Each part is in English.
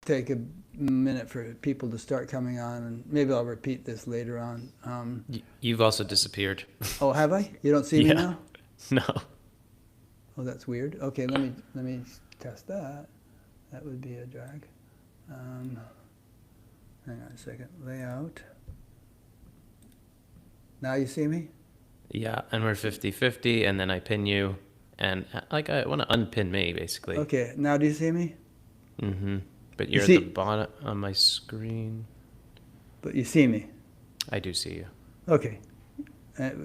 take a minute for people to start coming on, and maybe I'll repeat this later on. You've also disappeared. Oh, have I? You don't see me Yeah. now? No. Oh, that's weird. Okay, let me test that. That would be a drag. Hang on a second. Layout. Now you see me? Yeah, and we're 50-50, and then I pin you, and like I want to unpin me, basically. Okay, now do you see me? Mm-hmm. But You you're at the see, bottom on my screen. but you see me. I do see you. Okay,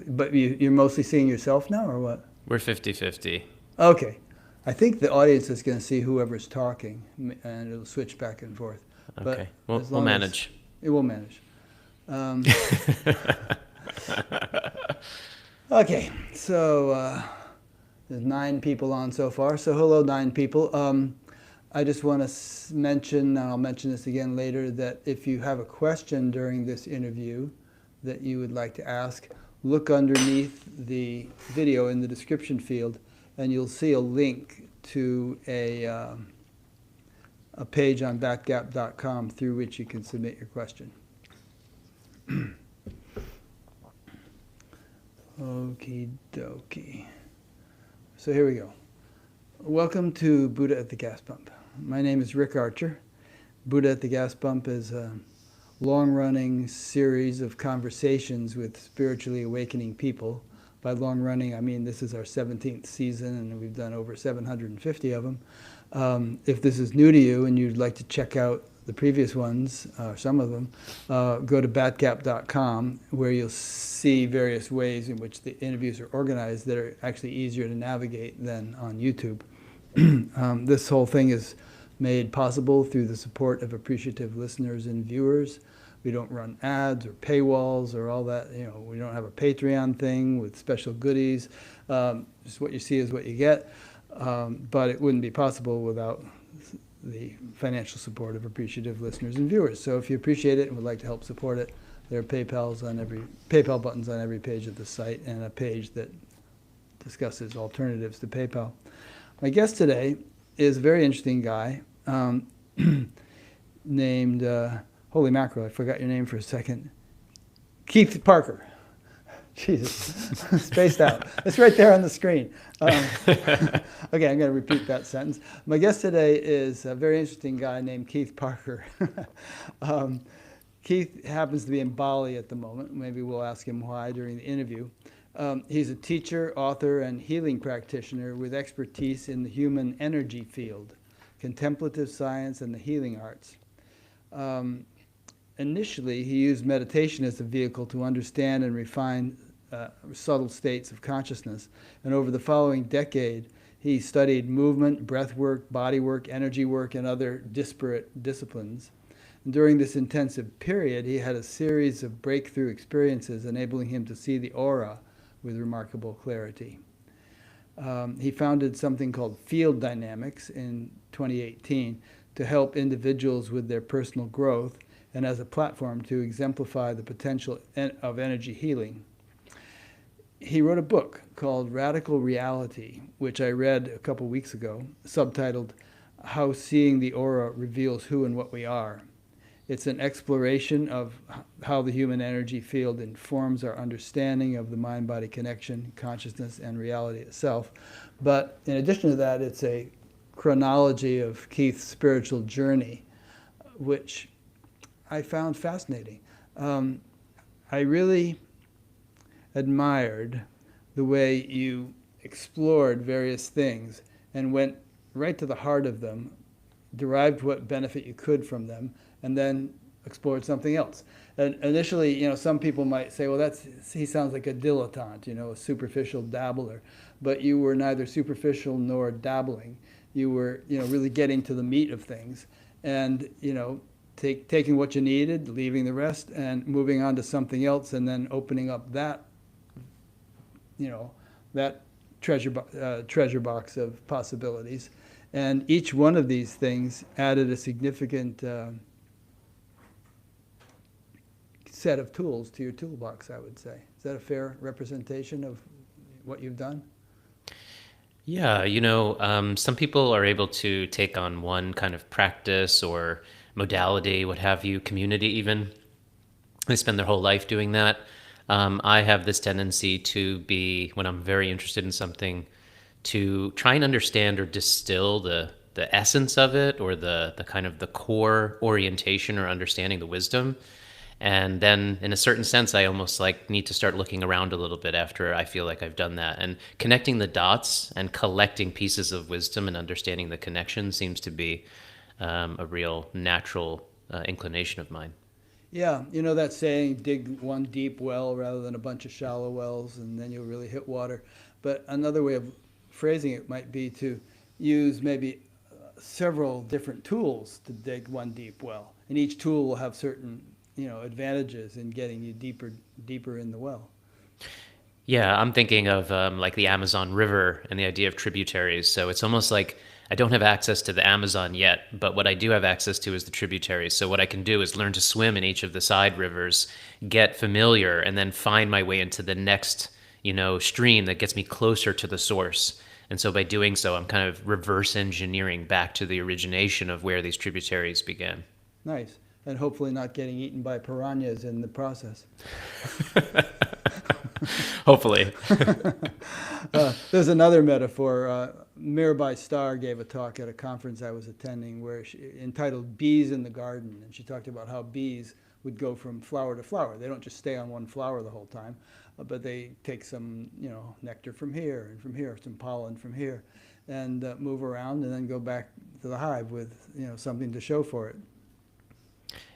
but you're mostly seeing yourself now, or what? We're 50-50. Okay, I think the audience is going to see whoever's talking, and it'll switch back and forth. But Okay, we'll as long manage. It will manage. Okay, so there's 9 people on so far. So hello, 9 people. I just want to mention, and I'll mention this again later, that if you have a question during this interview that you would like to ask, look underneath the video in the description field, and you'll see a link to a page on batgap.com through which you can submit your question. Okie dokie. So here we go. Welcome to Buddha at the Gas Pump. My name is Rick Archer. Buddha at the Gas Pump is a long-running series of conversations with spiritually awakening people. By long-running, I mean this is our 17th season, and we've done over 750 of them. If this is new to you and you'd like to check out the previous ones, some of them, go to batgap.com, where you'll see various ways in which the interviews are organized that are actually easier to navigate than on YouTube. This whole thing is made possible through the support of appreciative listeners and viewers. We don't run ads or paywalls or all that. You know, we don't have a Patreon thing with special goodies. Just what you see is what you get. But it wouldn't be possible without the financial support of appreciative listeners and viewers. So if you appreciate it and would like to help support it, there are PayPal buttons on every page of the site, and a page that discusses alternatives to PayPal. My guest today is a very interesting guy named, holy mackerel, I forgot your name for a second, Keith Parker. Jesus, spaced out. It's right there on the screen. Okay, I'm going to repeat that sentence. My guest today is a very interesting guy named Keith Parker. Keith happens to be in Bali at the moment. Maybe we'll ask him why during the interview. He's a teacher, author, and healing practitioner with expertise in the human energy field, contemplative science, and the healing arts. Initially, he used meditation as a vehicle to understand and refine subtle states of consciousness. And over the following decade, he studied movement, breathwork, bodywork, energy work, and other disparate disciplines. And during this intensive period, he had a series of breakthrough experiences enabling him to see the aura with remarkable clarity. He founded something called Field Dynamics in 2018 to help individuals with their personal growth and as a platform to exemplify the potential of energy healing. He wrote a book called Radical Reality, which I read a couple weeks ago, subtitled How Seeing the Aura Reveals Who and What We Are. It's an exploration of how the human energy field informs our understanding of the mind-body connection, consciousness, and reality itself. But in addition to that, it's a chronology of Keith's spiritual journey, which I found fascinating. I really admired the way you explored various things and went right to the heart of them, derived what benefit you could from them, and then explored something else. And initially, some people might say, well, he sounds like a dilettante, a superficial dabbler. But you were neither superficial nor dabbling. You were, really getting to the meat of things, and, taking what you needed, leaving the rest, and moving on to something else, and then opening up that, that treasure box of possibilities. And each one of these things added a significant set of tools to your toolbox, I would say. Is that a fair representation of what you've done? Yeah, some people are able to take on one kind of practice or modality, what have you, community even. They spend their whole life doing that. I have this tendency to be, when I'm very interested in something, to try and understand or distill the essence of it, or the kind of the core orientation or understanding the wisdom. And then in a certain sense, I almost like need to start looking around a little bit after I feel like I've done that, and connecting the dots and collecting pieces of wisdom and understanding the connection seems to be a real natural inclination of mine. Yeah, you know that saying, dig one deep well rather than a bunch of shallow wells, and then you'll really hit water. But another way of phrasing it might be to use maybe several different tools to dig one deep well, and each tool will have certain, advantages in getting you deeper in the well. Yeah, I'm thinking of like the Amazon River and the idea of tributaries. So it's almost like I don't have access to the Amazon yet, but what I do have access to is the tributaries. So what I can do is learn to swim in each of the side rivers, get familiar, and then find my way into the next, stream that gets me closer to the source. And so by doing so, I'm kind of reverse engineering back to the origination of where these tributaries began. Nice. And hopefully not getting eaten by piranhas in the process. Hopefully. There's another metaphor. Mirabai Starr gave a talk at a conference I was attending where she entitled Bees in the Garden. And she talked about how bees would go from flower to flower. They don't just stay on one flower the whole time, but they take some, nectar from here and from here, some pollen from here, and move around and then go back to the hive with, something to show for it.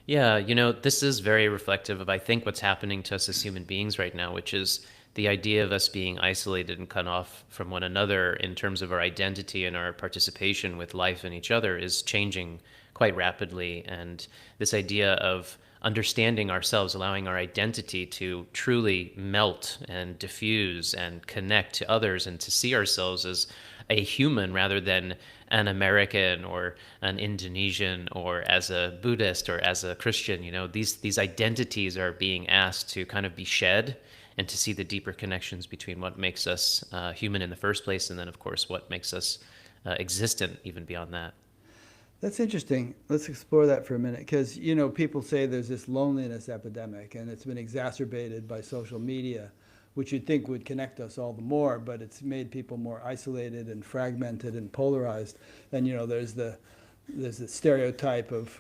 Yeah, this is very reflective of, I think, what's happening to us as human beings right now, which is the idea of us being isolated and cut off from one another in terms of our identity and our participation with life and each other is changing quite rapidly. And this idea of understanding ourselves, allowing our identity to truly melt and diffuse and connect to others, and to see ourselves as a human rather than an American or an Indonesian or as a Buddhist or as a Christian. These identities are being asked to kind of be shed, and to see the deeper connections between what makes us human in the first place, and then, of course, what makes us existent even beyond that. That's interesting. Let's explore that for a minute because, people say there's this loneliness epidemic and it's been exacerbated by social media, which you'd think would connect us all the more, but it's made people more isolated and fragmented and polarized. And, there's the stereotype of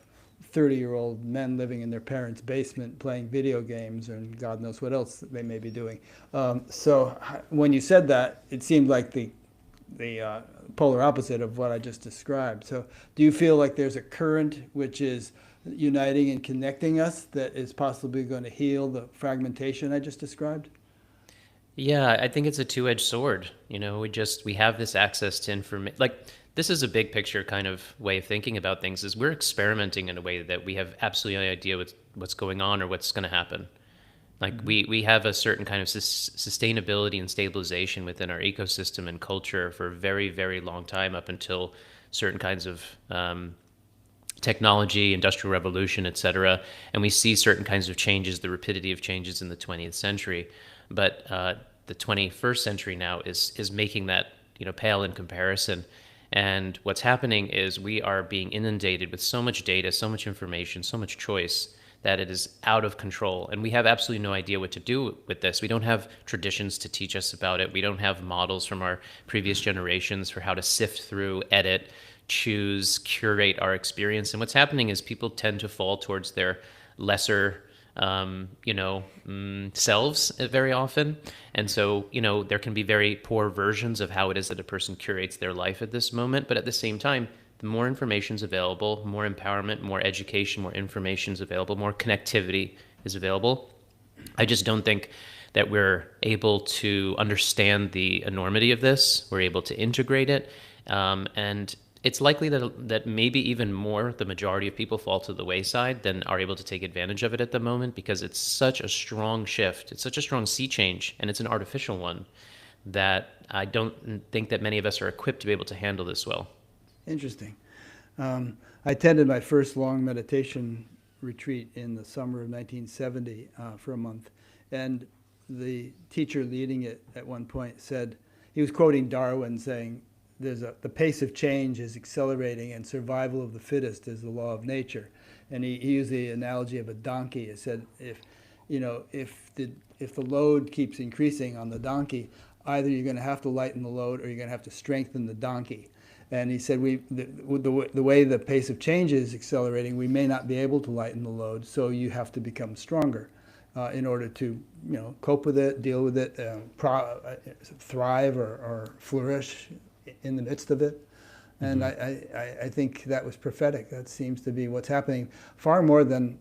30-year-old men living in their parents' basement playing video games and God knows what else they may be doing. So when you said that, it seemed like the polar opposite of what I just described. So do you feel like there's a current which is uniting and connecting us that is possibly going to heal the fragmentation I just described? Yeah, I think it's a two-edged sword. We have this access to information. Like, this is a big picture kind of way of thinking about things, is we're experimenting in a way that we have absolutely no idea what's going on or what's going to happen. Like, we have a certain kind of sustainability and stabilization within our ecosystem and culture for a very, very long time, up until certain kinds of technology, industrial revolution, et cetera. And we see certain kinds of changes, the rapidity of changes in the 20th century. But the 21st century now is making that pale in comparison. And what's happening is we are being inundated with so much data, so much information, so much choice, that it is out of control. And we have absolutely no idea what to do with this. We don't have traditions to teach us about it. We don't have models from our previous generations for how to sift through, edit, choose, curate our experience. And what's happening is people tend to fall towards their lesser selves very often. And so, there can be very poor versions of how it is that a person curates their life at this moment. But at the same time, the more information is available, more empowerment, more education, more information is available, more connectivity is available. I just don't think that we're able to understand the enormity of this. We're able to integrate it. And it's likely that maybe even more, the majority of people fall to the wayside than are able to take advantage of it at the moment, because it's such a strong shift. It's such a strong sea change, and it's an artificial one, that I don't think that many of us are equipped to be able to handle this well. Interesting. I attended my first long meditation retreat in the summer of 1970 for a month. And the teacher leading it at one point said, he was quoting Darwin saying, the pace of change is accelerating and survival of the fittest is the law of nature. And he used the analogy of a donkey. He said, if the load keeps increasing on the donkey, either you're going to have to lighten the load or you're going to have to strengthen the donkey. And he said, the way the pace of change is accelerating, we may not be able to lighten the load, so you have to become stronger in order to cope with it, deal with it, thrive or flourish in the midst of it. And I think that was prophetic. That seems to be what's happening far more than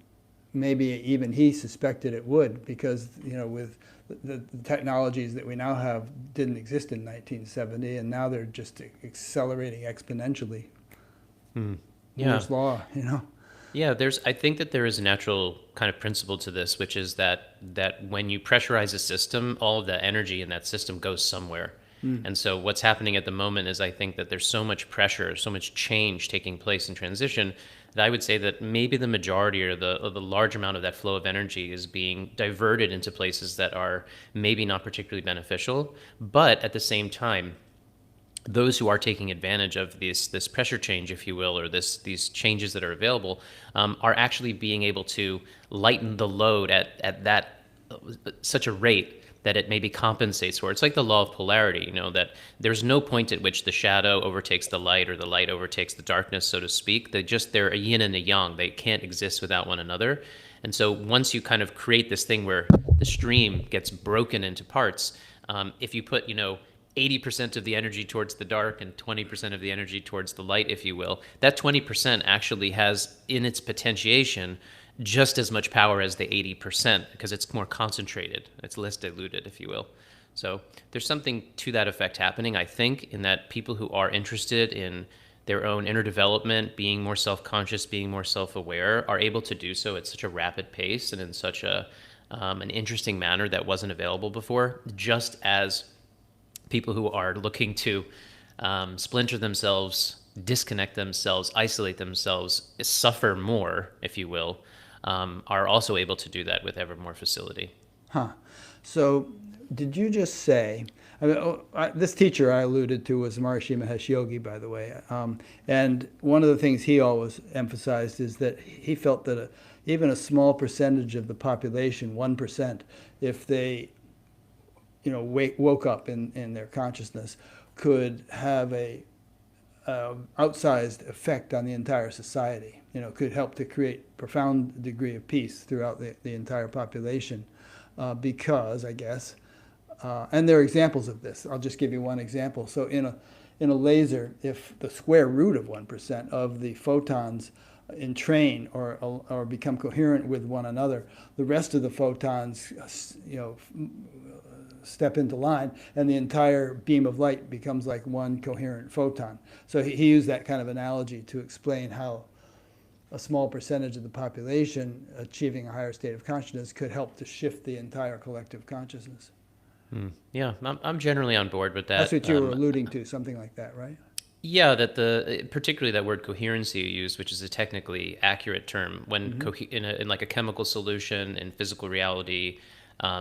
maybe even he suspected it would, because with the technologies that we now have didn't exist in 1970, and now they're just accelerating exponentially. Yeah. Moore's law, Yeah, I think that there is a natural kind of principle to this, which is that when you pressurize a system, all of the energy in that system goes somewhere. And so what's happening at the moment is I think that there's so much pressure, so much change taking place in transition, that I would say that maybe the majority or the large amount of that flow of energy is being diverted into places that are maybe not particularly beneficial. But at the same time, those who are taking advantage of this pressure change, if you will, or these changes that are available, are actually being able to lighten the load at that such a rate that it maybe compensates for. It's like the law of polarity, that there's no point at which the shadow overtakes the light or the light overtakes the darkness, so to speak. They're a yin and a yang. They can't exist without one another. And so once you kind of create this thing where the stream gets broken into parts, if you put, 80% of the energy towards the dark and 20% of the energy towards the light, if you will, that 20% actually has in its potentiation just as much power as the 80% because it's more concentrated. It's less diluted, if you will. So there's something to that effect happening, I think, in that people who are interested in their own inner development, being more self-conscious, being more self-aware, are able to do so at such a rapid pace and in such an interesting manner that wasn't available before, just as people who are looking to splinter themselves, disconnect themselves, isolate themselves, suffer more, if you will, are also able to do that with ever more facility. So did you just say, this teacher I alluded to was Maharishi Mahesh Yogi, by the way. And one of the things he always emphasized is that he felt that even a small percentage of the population, 1%, if they woke up in their consciousness, could have a outsized effect on the entire society. Could help to create profound degree of peace throughout the entire population, because I guess, and there are examples of this. I'll just give you one example. So in a laser, if the square root of 1% of the photons entrain or become coherent with one another, the rest of the photons, step into line, and the entire beam of light becomes like one coherent photon. So he used that kind of analogy to explain how a small percentage of the population achieving a higher state of consciousness could help to shift the entire collective consciousness. Yeah, I'm generally on board with that. That's what you were alluding to, something like that, right? Yeah, particularly that word coherency you used, which is a technically accurate term, when in like a chemical solution, in physical reality,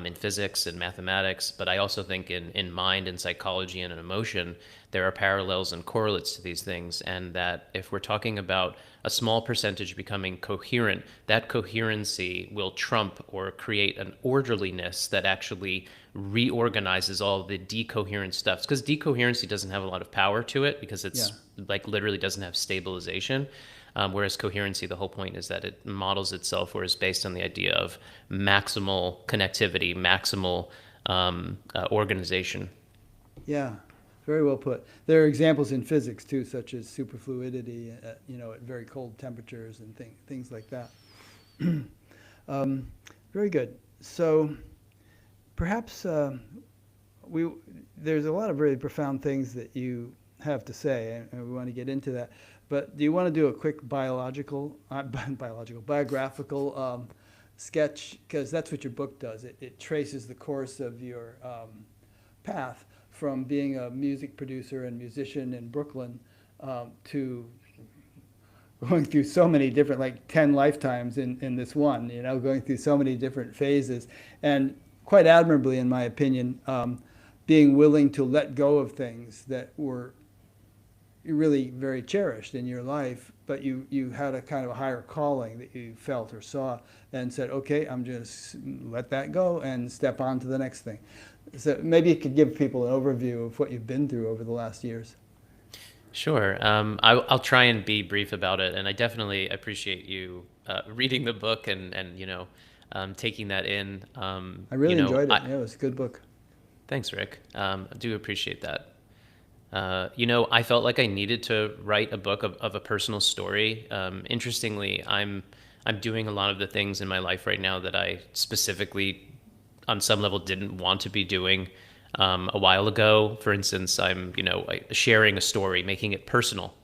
in physics and mathematics, but I also think in mind and psychology and in emotion, there are parallels and correlates to these things, and that if we're talking about a small percentage becoming coherent, that coherency will trump or create an orderliness that actually reorganizes all the decoherent stuff. Because decoherency doesn't have a lot of power to it because it's like literally doesn't have stabilization. Whereas coherency, the whole point is that it models itself or is based on the idea of maximal connectivity, maximal organization. Yeah, very well put. There are examples in physics too, such as superfluidity, at very cold temperatures and things like that. Very good. So perhaps there's a lot of really profound things that you have to say, and we want to get into that. But do you want to do a quick biographical sketch? Because that's what your book does. It traces the course of your path from being a music producer and musician in Brooklyn to going through so many different, like 10 lifetimes in this one, going through so many different phases. And quite admirably, in my opinion, being willing to let go of things that were really very cherished in your life, but you had a kind of a higher calling that you felt or saw and said, okay, I'm just let that go and step on to the next thing. So maybe you could give people an overview of what you've been through over the last years. Sure. I'll try and be brief about it, and I definitely appreciate you reading the book and taking that in. I really enjoyed it. Yeah, it was a good book. Thanks, Rick. I do appreciate that. I felt like I needed to write a book of a personal story. Interestingly, I'm doing a lot of the things in my life right now that I specifically, on some level, didn't want to be doing a while ago. For instance, I'm sharing a story, making it personal,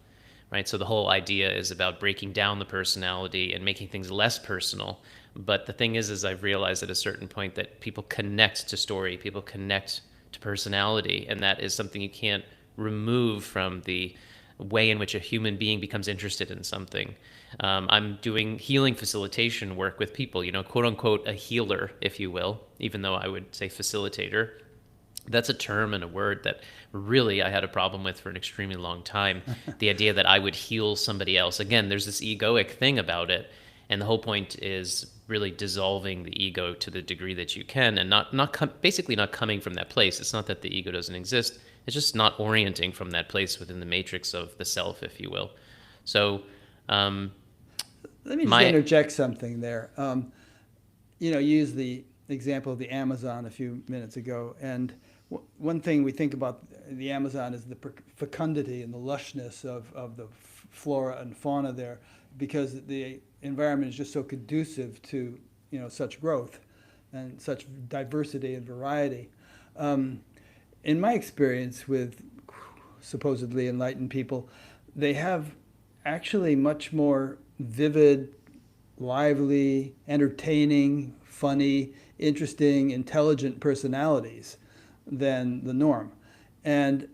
right? So the whole idea is about breaking down the personality and making things less personal. But the thing is I've realized at a certain point that people connect to story, people connect to personality, and that is something you can't remove from the way in which a human being becomes interested in something. I'm doing healing facilitation work with people, quote unquote, a healer, if you will, even though I would say facilitator. That's a term and a word that really I had a problem with for an extremely long time. The idea that I would heal somebody else. Again, there's this egoic thing about it. And the whole point is really dissolving the ego to the degree that you can, and basically not coming from that place. It's not that the ego doesn't exist. It's just not orienting from that place within the matrix of the self, if you will. So, let me just interject something there. You used the example of the Amazon a few minutes ago, and one thing we think about the Amazon is the fecundity and the lushness of the flora and fauna there, because the environment is just so conducive to such growth and such diversity and variety. In my experience with supposedly enlightened people, they have actually much more vivid, lively, entertaining, funny, interesting, intelligent personalities than the norm. And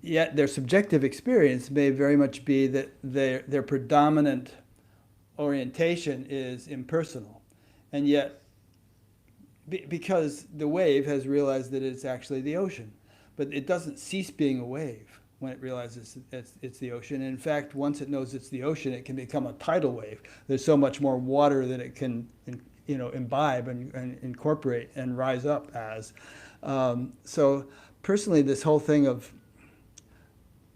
yet their subjective experience may very much be that their predominant orientation is impersonal. And yet, because the wave has realized that it's actually the ocean, but it doesn't cease being a wave when it realizes it's the ocean. And in fact, once it knows it's the ocean, it can become a tidal wave. There's so much more water that it can imbibe and incorporate and rise up as. So personally, this whole thing of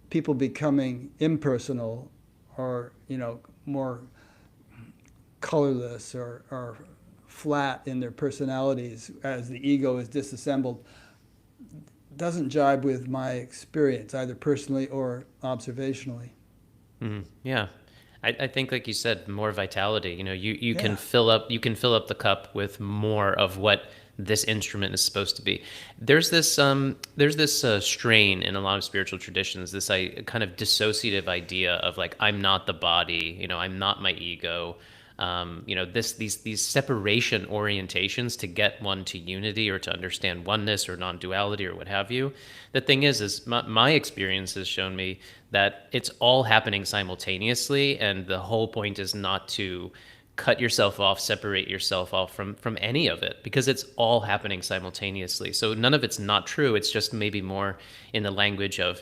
people becoming impersonal or more colorless or flat in their personalities as the ego is disassembled doesn't jibe with my experience, either personally or observationally. Mm-hmm. Yeah. I think, like you said, more vitality. You can fill up the cup with more of what this instrument is supposed to be. There's this strain in a lot of spiritual traditions, this kind of dissociative idea of like, I'm not the body, I'm not my ego. These separation orientations to get one to unity or to understand oneness or non-duality or what have you. The thing is my experience has shown me that it's all happening simultaneously, and the whole point is not to cut yourself off, separate yourself off from any of it, because it's all happening simultaneously. So none of it's not true. It's just maybe more in the language of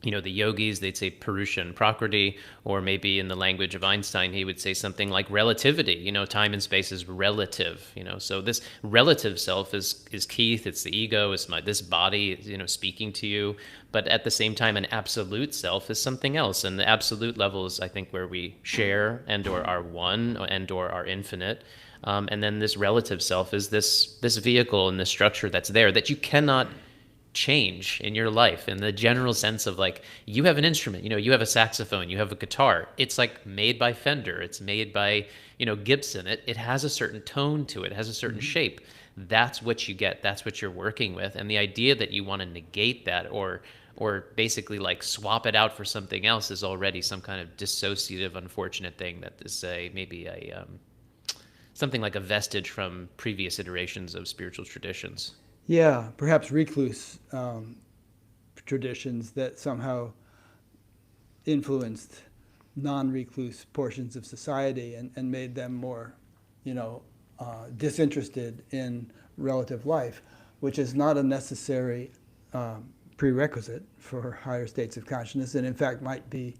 the yogis, they'd say Purusha and Prakriti, or maybe in the language of Einstein, he would say something like relativity. Time and space is relative. So this relative self is Keith, it's the ego, it's this body, speaking to you. But at the same time, an absolute self is something else, and the absolute level is, I think, where we share and/or are one and/or are infinite. And then this relative self is this vehicle and this structure that's there that you cannot change in your life, in the general sense of like, you have an instrument, you have a saxophone, you have a guitar, it's like made by Fender, it's made by Gibson, it has a certain tone to it, has a certain shape. That's what you get, that's what you're working with. And the idea that you want to negate that or basically like swap it out for something else is already some kind of dissociative, unfortunate thing that is maybe something like a vestige from previous iterations of spiritual traditions. Yeah, perhaps recluse traditions that somehow influenced non-recluse portions of society and made them more, disinterested in relative life, which is not a necessary prerequisite for higher states of consciousness, and in fact might be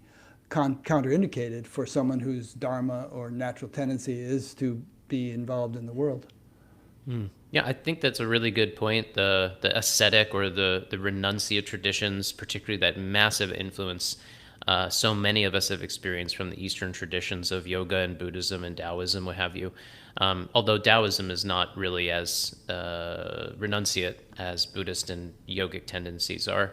counterindicated for someone whose dharma or natural tendency is to be involved in the world. Yeah, I think that's a really good point. The ascetic or the renunciate traditions, particularly that massive influence so many of us have experienced from the Eastern traditions of yoga and Buddhism and Taoism, what have you. Although Taoism is not really as renunciate as Buddhist and yogic tendencies are.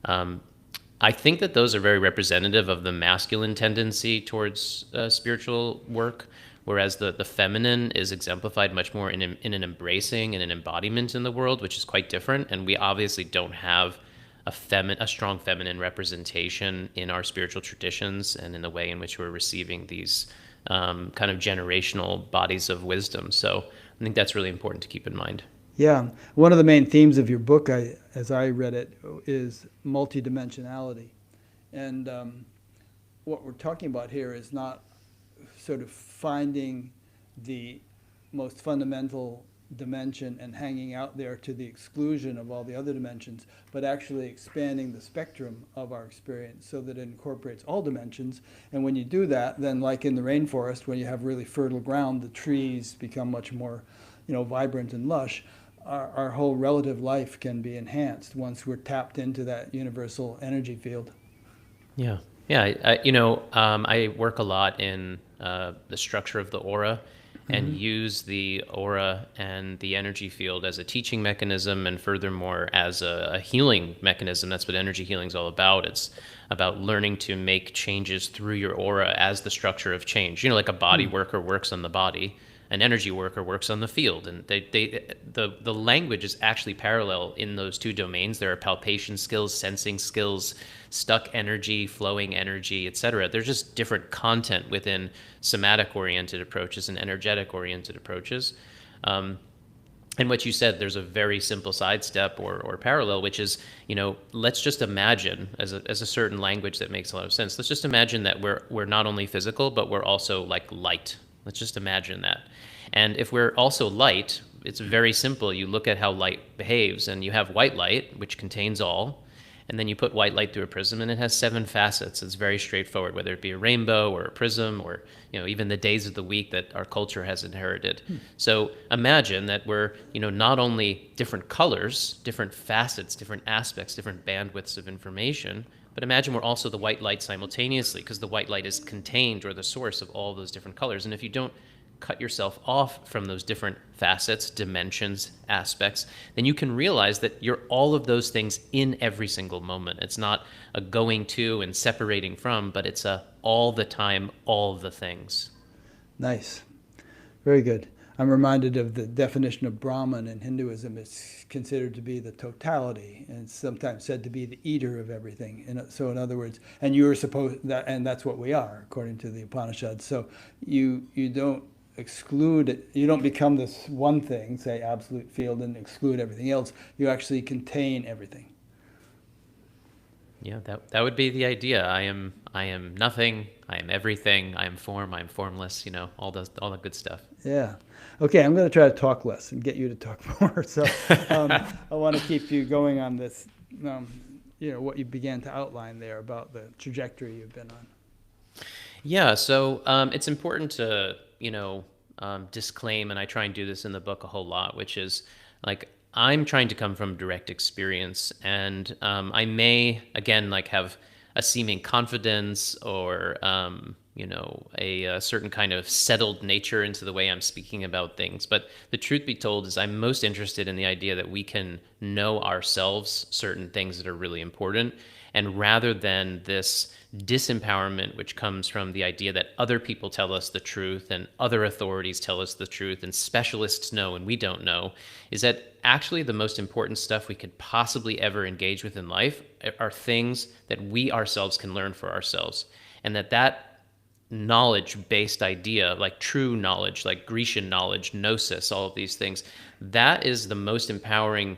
I think that those are very representative of the masculine tendency towards spiritual work, whereas the feminine is exemplified much more in an embracing and an embodiment in the world, which is quite different. And we obviously don't have a strong feminine representation in our spiritual traditions and in the way in which we're receiving these kind of generational bodies of wisdom. So I think that's really important to keep in mind. Yeah, one of the main themes of your book, as I read it, is multidimensionality. And what we're talking about here is not sort of finding the most fundamental dimension and hanging out there to the exclusion of all the other dimensions, but actually expanding the spectrum of our experience so that it incorporates all dimensions. And when you do that, then like in the rainforest, when you have really fertile ground, the trees become much more, vibrant and lush. Our whole relative life can be enhanced once we're tapped into that universal energy field. Yeah. Yeah. I work a lot in the structure of the aura and use the aura and the energy field as a teaching mechanism and furthermore as a healing mechanism. That's what energy healing is all about. It's about learning to make changes through your aura as the structure of change. Like a body worker works on the body, an energy worker works on the field, and the language is actually parallel in those two domains. There are palpation skills, sensing skills, stuck energy, flowing energy, etc. There's just different content within somatic-oriented approaches and energetic-oriented approaches. And what you said, there's a very simple sidestep or parallel, which is, let's just imagine, as a certain language that makes a lot of sense, let's just imagine that we're not only physical, but we're also like light. Let's just imagine that. And if we're also light, it's very simple. You look at how light behaves, and you have white light, which contains all, and then you put white light through a prism, and it has 7 facets. It's very straightforward, whether it be a rainbow or a prism or even the days of the week that our culture has inherited. So imagine that we're not only different colors, different facets, different aspects, different bandwidths of information, but imagine we're also the white light simultaneously, because the white light is contained or the source of all those different colors. And if you don't cut yourself off from those different facets, dimensions, aspects, then you can realize that you're all of those things in every single moment. It's not a going to and separating from, but it's a all the time, all the things. Nice. Very good. I'm reminded of the definition of Brahman in Hinduism. It's considered to be the totality, and it's sometimes said to be the eater of everything. And so, in other words, and you were supposed that, and that's what we are, according to the Upanishads. So you don't exclude it. You don't become this one thing, say absolute field, and exclude everything else. You actually contain everything. Yeah, that would be the idea. I am nothing. I am everything. I am form. I am formless. All the good stuff. Yeah. Okay, I'm going to try to talk less and get you to talk more. So I want to keep you going on this. What you began to outline there about the trajectory you've been on. Yeah. So it's important to disclaim, and I try and do this in the book a whole lot, which is like, I'm trying to come from direct experience, and I may, again, have a seeming confidence or, a certain kind of settled nature into the way I'm speaking about things. But the truth be told is I'm most interested in the idea that we can know ourselves certain things that are really important. And rather than this disempowerment, which comes from the idea that other people tell us the truth and other authorities tell us the truth and specialists know and we don't know, is that actually the most important stuff we could possibly ever engage with in life are things that we ourselves can learn for ourselves. And that knowledge-based idea, like true knowledge, like Grecian knowledge, gnosis, all of these things, that is the most empowering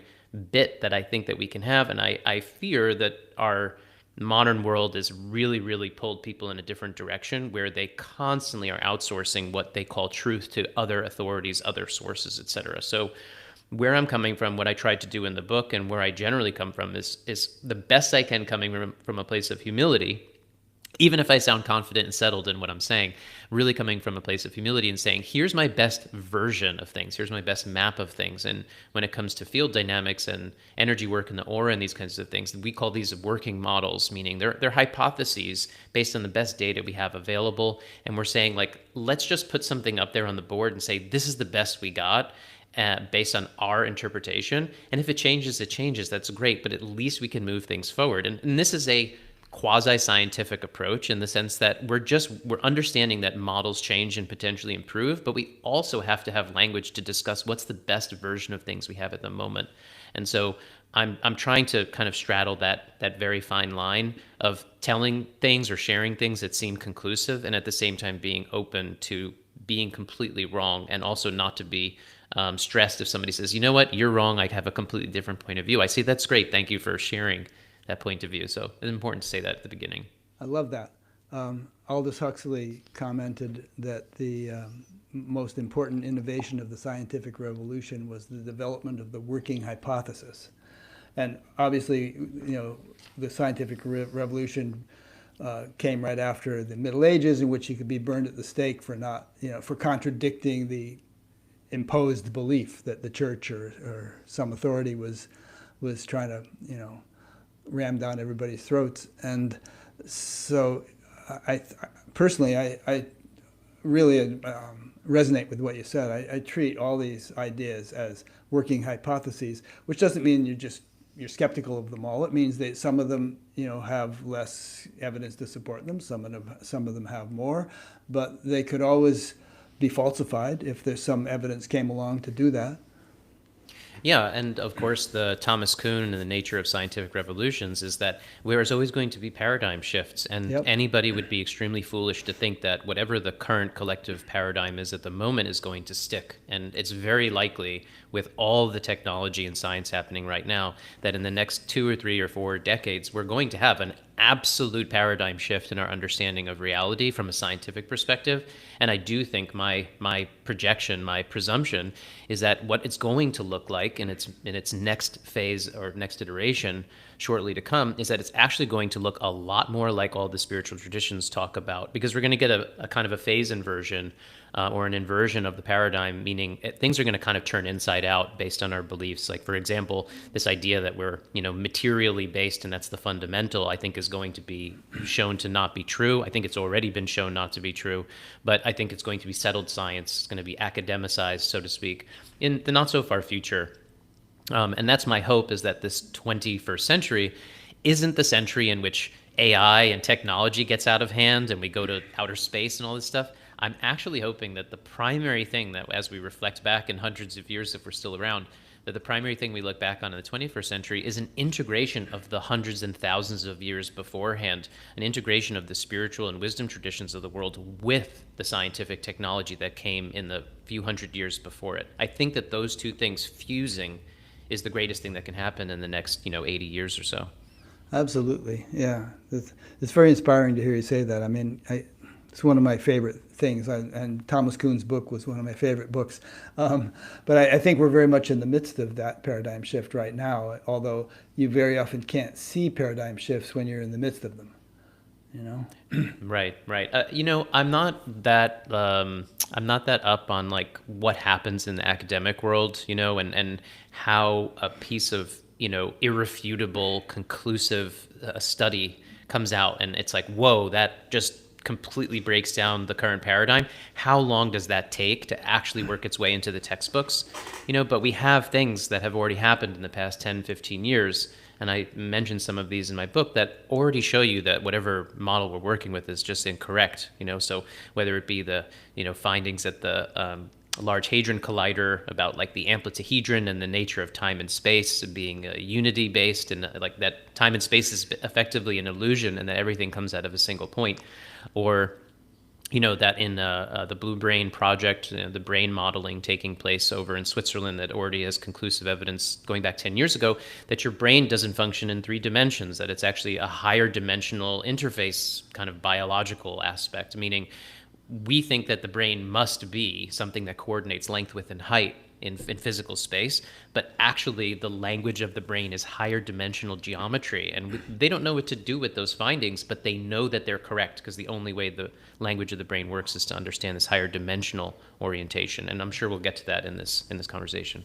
bit that I think that we can have. And I fear that our modern world has really, really pulled people in a different direction, where they constantly are outsourcing what they call truth to other authorities, other sources, etc. So where I'm coming from, what I tried to do in the book, and where I generally come from is the best I can, coming from a place of humility, even if I sound confident and settled in what I'm saying, really coming from a place of humility and saying, here's my best version of things. Here's my best map of things. And when it comes to field dynamics and energy work and the aura and these kinds of things, we call these working models, meaning they're hypotheses based on the best data we have available. And we're saying, like, let's just put something up there on the board and say, this is the best we got. Based on our interpretation. And if it changes, it changes. That's great. But at least we can move things forward. And this is a quasi-scientific approach in the sense that we're understanding that models change and potentially improve, but we also have to have language to discuss what's the best version of things we have at the moment. And so I'm trying to kind of straddle that very fine line of telling things or sharing things that seem conclusive, and at the same time being open to being completely wrong, and also not to be stressed if somebody says, you know what, you're wrong, I have a completely different point of view. I say, that's great, thank you for sharing that point of view. So it's important to say that at the beginning. I love that. Aldous Huxley commented that the most important innovation of the scientific revolution was the development of the working hypothesis. And obviously, the scientific revolution came right after the Middle Ages, in which you could be burned at the stake for for contradicting the imposed belief that the church or some authority was trying to, ram down everybody's throats. And so I personally really resonate with what you said. I treat all these ideas as working hypotheses, which doesn't mean you're skeptical of them all. It means that some of them, have less evidence to support them. Some of them have more, but they could always be falsified if there's some evidence came along to do that. Yeah, and of course, the Thomas Kuhn and the nature of scientific revolutions is that there's always going to be paradigm shifts, and anybody would be extremely foolish to think that whatever the current collective paradigm is at the moment is going to stick. And it's very likely, with all the technology and science happening right now, that in the next 2 or 3 or 4 decades, we're going to have an absolute paradigm shift in our understanding of reality from a scientific perspective. And I do think my projection, my presumption, is that what it's going to look like in its next phase or next iteration shortly to come is that it's actually going to look a lot more like all the spiritual traditions talk about, because we're going to get a kind of a phase inversion or an inversion of the paradigm, meaning things are going to kind of turn inside out based on our beliefs. Like, for example, this idea that we're, materially based and that's the fundamental, I think is going to be shown to not be true. I think it's already been shown not to be true, but I think it's going to be settled science. It's going to be academicized, so to speak, in the not so far future. And that's my hope, is that this 21st century isn't the century in which AI and technology gets out of hand and we go to outer space and all this stuff. I'm actually hoping that the primary thing that, as we reflect back in hundreds of years, if we're still around, that the primary thing we look back on in the 21st century is an integration of the hundreds and thousands of years beforehand, an integration of the spiritual and wisdom traditions of the world with the scientific technology that came in the few hundred years before it. I think that those two things fusing is the greatest thing that can happen in the next, 80 years or so. Absolutely, yeah. It's very inspiring to hear you say that. I mean, it's one of my favorite things, and Thomas Kuhn's book was one of my favorite books. But I think we're very much in the midst of that paradigm shift right now, although you very often can't see paradigm shifts when you're in the midst of them. Right. I'm not that up on like what happens in the academic world, and how a piece of irrefutable, conclusive study comes out, and it's like, whoa, that just completely breaks down the current paradigm. How long does that take to actually work its way into the textbooks? But we have things that have already happened in the past 10, 15 years. And I mentioned some of these in my book that already show you that whatever model we're working with is just incorrect. So whether it be the, findings at the Large Hadron Collider about like the amplitahedron and the nature of time and space being unity based, and like that time and space is effectively an illusion and that everything comes out of a single point, or that in the Blue Brain project, the brain modeling taking place over in Switzerland, that already has conclusive evidence going back 10 years ago that your brain doesn't function in 3 dimensions, that it's actually a higher dimensional interface kind of biological aspect, meaning we think that the brain must be something that coordinates length, width, and height, in physical space, but actually the language of the brain is higher dimensional geometry. And they don't know what to do with those findings, but they know that they're correct because the only way the language of the brain works is to understand this higher dimensional orientation. And I'm sure we'll get to that in this conversation.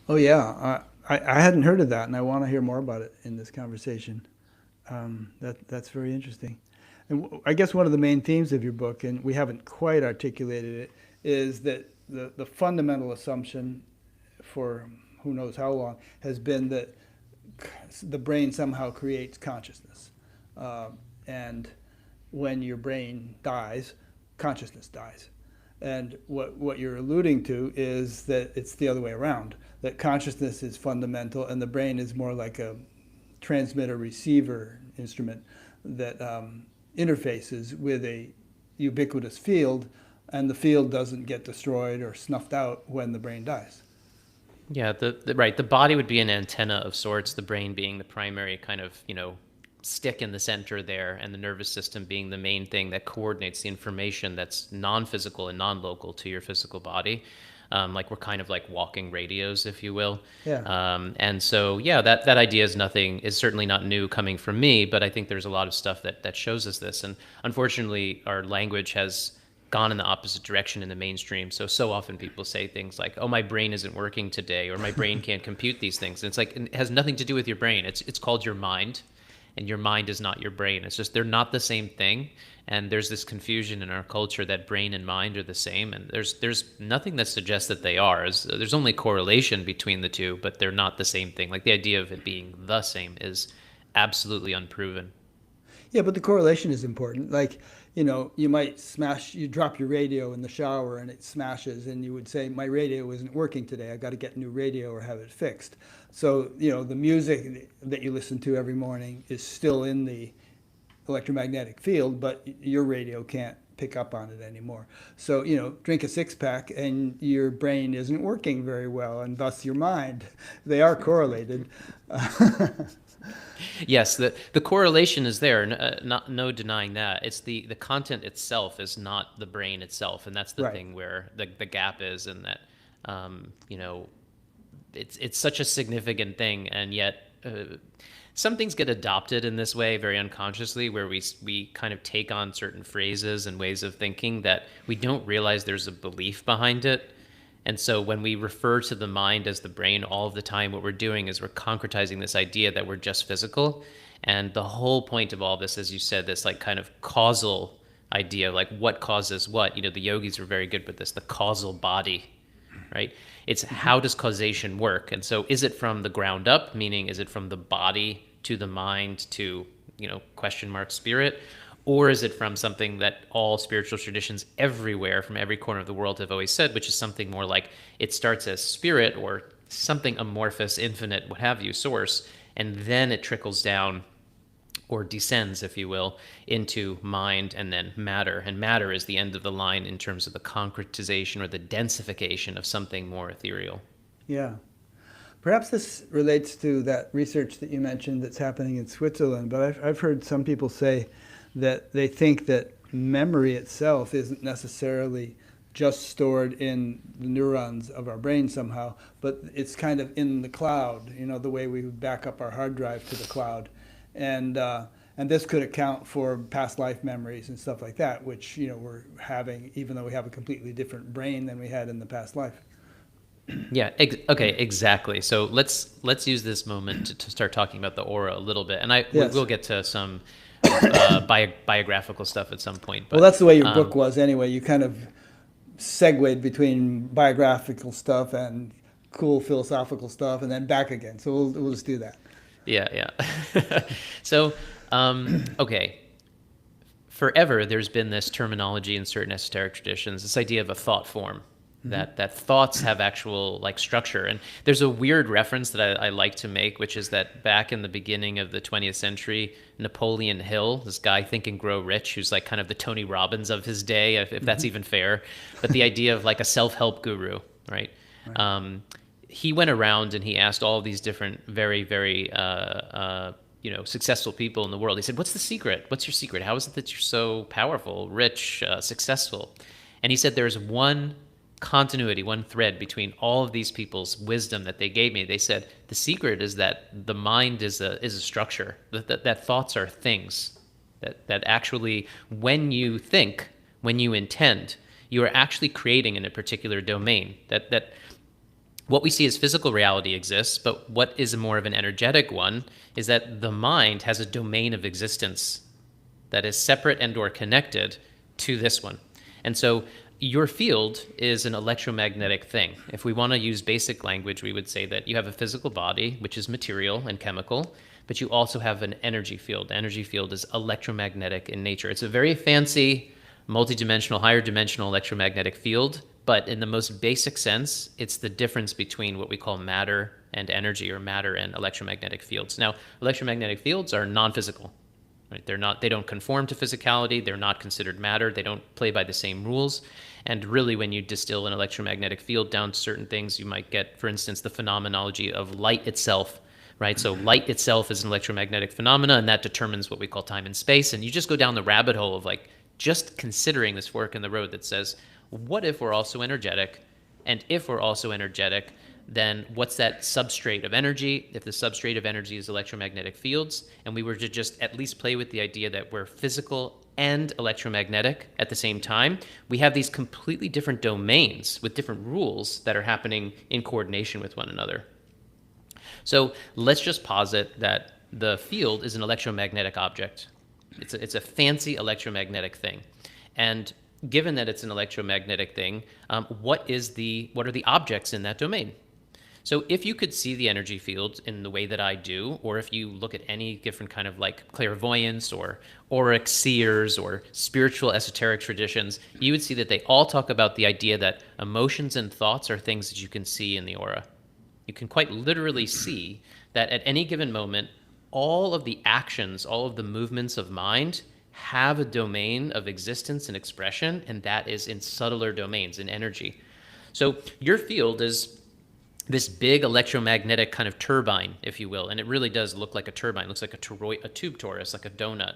Oh yeah, I hadn't heard of that, and I want to hear more about it in this conversation. That's very interesting. And I guess one of the main themes of your book, and we haven't quite articulated it, is that the fundamental assumption for who knows how long has been that the brain somehow creates consciousness. And when your brain dies, consciousness dies. And what you're alluding to is that it's the other way around, that consciousness is fundamental and the brain is more like a transmitter-receiver instrument that interfaces with a ubiquitous field, and the field doesn't get destroyed or snuffed out when the brain dies. Yeah, the body would be an antenna of sorts, the brain being the primary kind of, stick in the center there, and the nervous system being the main thing that coordinates the information that's non-physical and non-local to your physical body. Like we're kind of like walking radios, if you will. Yeah. And so, yeah, that idea is certainly not new coming from me, but I think there's a lot of stuff that shows us this. And unfortunately, our language has gone in the opposite direction in the mainstream. So often people say things like, oh, my brain isn't working today, or my brain can't compute these things. And it's like, it has nothing to do with your brain. It's called your mind. And your mind is not your brain. It's just they're not the same thing. And there's this confusion in our culture that brain and mind are the same. And there's nothing that suggests that they are. There's only correlation between the two, but they're not the same thing. Like the idea of it being the same is absolutely unproven. Yeah, but the correlation is important. Like, you might you drop your radio in the shower and it smashes, and you would say, my radio isn't working today. I got to get a new radio or have it fixed. So, the music that you listen to every morning is still in the electromagnetic field, but your radio can't pick up on it anymore. So, drink a six-pack and your brain isn't working very well, and thus your mind. They are correlated. Yes, the correlation is there. No denying that. It's the content itself is not the brain itself, and that's the Right. thing where the gap is, and that it's such a significant thing, and yet some things get adopted in this way very unconsciously, where we kind of take on certain phrases and ways of thinking that we don't realize there's a belief behind it. And so when we refer to the mind as the brain all of the time, what we're doing is we're concretizing this idea that we're just physical. And the whole point of all this, as you said, this like kind of causal idea, like what causes what. The yogis were very good with this, the causal body, right? It's how does causation work? And so is it from the ground up, meaning is it from the body to the mind to, spirit? Or is it from something that all spiritual traditions everywhere from every corner of the world have always said, which is something more like it starts as spirit or something amorphous, infinite, what have you, source, and then it trickles down or descends, if you will, into mind and then matter. And matter is the end of the line in terms of the concretization or the densification of something more ethereal. Yeah. Perhaps this relates to that research that you mentioned that's happening in Switzerland, but I've heard some people say that they think that memory itself isn't necessarily just stored in the neurons of our brain somehow, but it's kind of in the cloud, the way we back up our hard drive to the cloud. And this could account for past life memories and stuff like that, which, we're having, even though we have a completely different brain than we had in the past life. Yeah. Okay. Exactly. So let's use this moment to start talking about the aura a little bit, and Yes. we'll get to some biographical stuff at some point. But, well, that's the way your book was anyway. You kind of segued between biographical stuff and cool philosophical stuff, and then back again. So we'll just do that. Yeah. So, okay. Forever, there's been this terminology in certain esoteric traditions, this idea of a thought form. That thoughts have actual like structure. And there's a weird reference that I like to make, which is that back in the beginning of the 20th century, Napoleon Hill, this guy Think and Grow Rich, who's like kind of the Tony Robbins of his day, if that's even fair, but the idea of like a self-help guru, right? He went around and he asked all of these different very, very successful people in the world. He said, what's the secret? What's your secret? How is it that you're so powerful, rich, successful? And he said, there's one continuity, one thread between all of these people's wisdom that they gave me. They said the secret is that the mind is a structure, that thoughts are things, that actually when you think, when you intend, you are actually creating in a particular domain. That what we see as physical reality exists, but what is more of an energetic one is that the mind has a domain of existence that is separate and or connected to this one. And so your field is an electromagnetic thing. If we want to use basic language, we would say that you have a physical body, which is material and chemical, but you also have an energy field. The energy field is electromagnetic in nature. It's a very fancy, multidimensional, higher dimensional electromagnetic field, but in the most basic sense, it's the difference between what we call matter and energy, or matter and electromagnetic fields. Now, electromagnetic fields are non-physical. Right? They don't conform to physicality. They're not considered matter. They don't play by the same rules. And really, when you distill an electromagnetic field down to certain things, you might get, for instance, the phenomenology of light itself, right? So light itself is an electromagnetic phenomena, and that determines what we call time and space. And you just go down the rabbit hole of like just considering this fork in the road that says, what if we're also energetic? And if we're also energetic, then what's that substrate of energy? If the substrate of energy is electromagnetic fields, and we were to just at least play with the idea that we're physical and electromagnetic at the same time, we have these completely different domains with different rules that are happening in coordination with one another. So let's just posit that the field is an electromagnetic object. It's a fancy electromagnetic thing. And given that it's an electromagnetic thing, what are the objects in that domain? So if you could see the energy field in the way that I do, or if you look at any different kind of like clairvoyance or auric seers or spiritual esoteric traditions, you would see that they all talk about the idea that emotions and thoughts are things that you can see in the aura. You can quite literally see that at any given moment, all of the actions, all of the movements of mind have a domain of existence and expression, and that is in subtler domains, in energy. So your field is this big electromagnetic kind of turbine, if you will, and it really does look like a turbine. It looks like a tube torus, like a donut.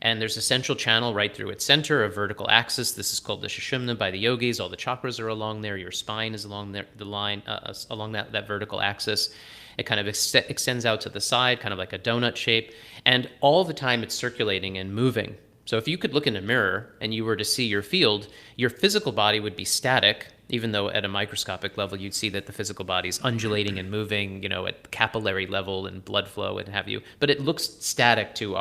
And there's a central channel right through its center, a vertical axis. This is called the Sushumna by the yogis. All the chakras are along there. Your spine is along there, the line along that vertical axis. It kind of extends out to the side, kind of like a donut shape. And all the time it's circulating and moving. So if you could look in a mirror and you were to see your field, your physical body would be static, even though at a microscopic level you'd see that the physical body is undulating and moving, at capillary level and blood flow and have you. But it looks static to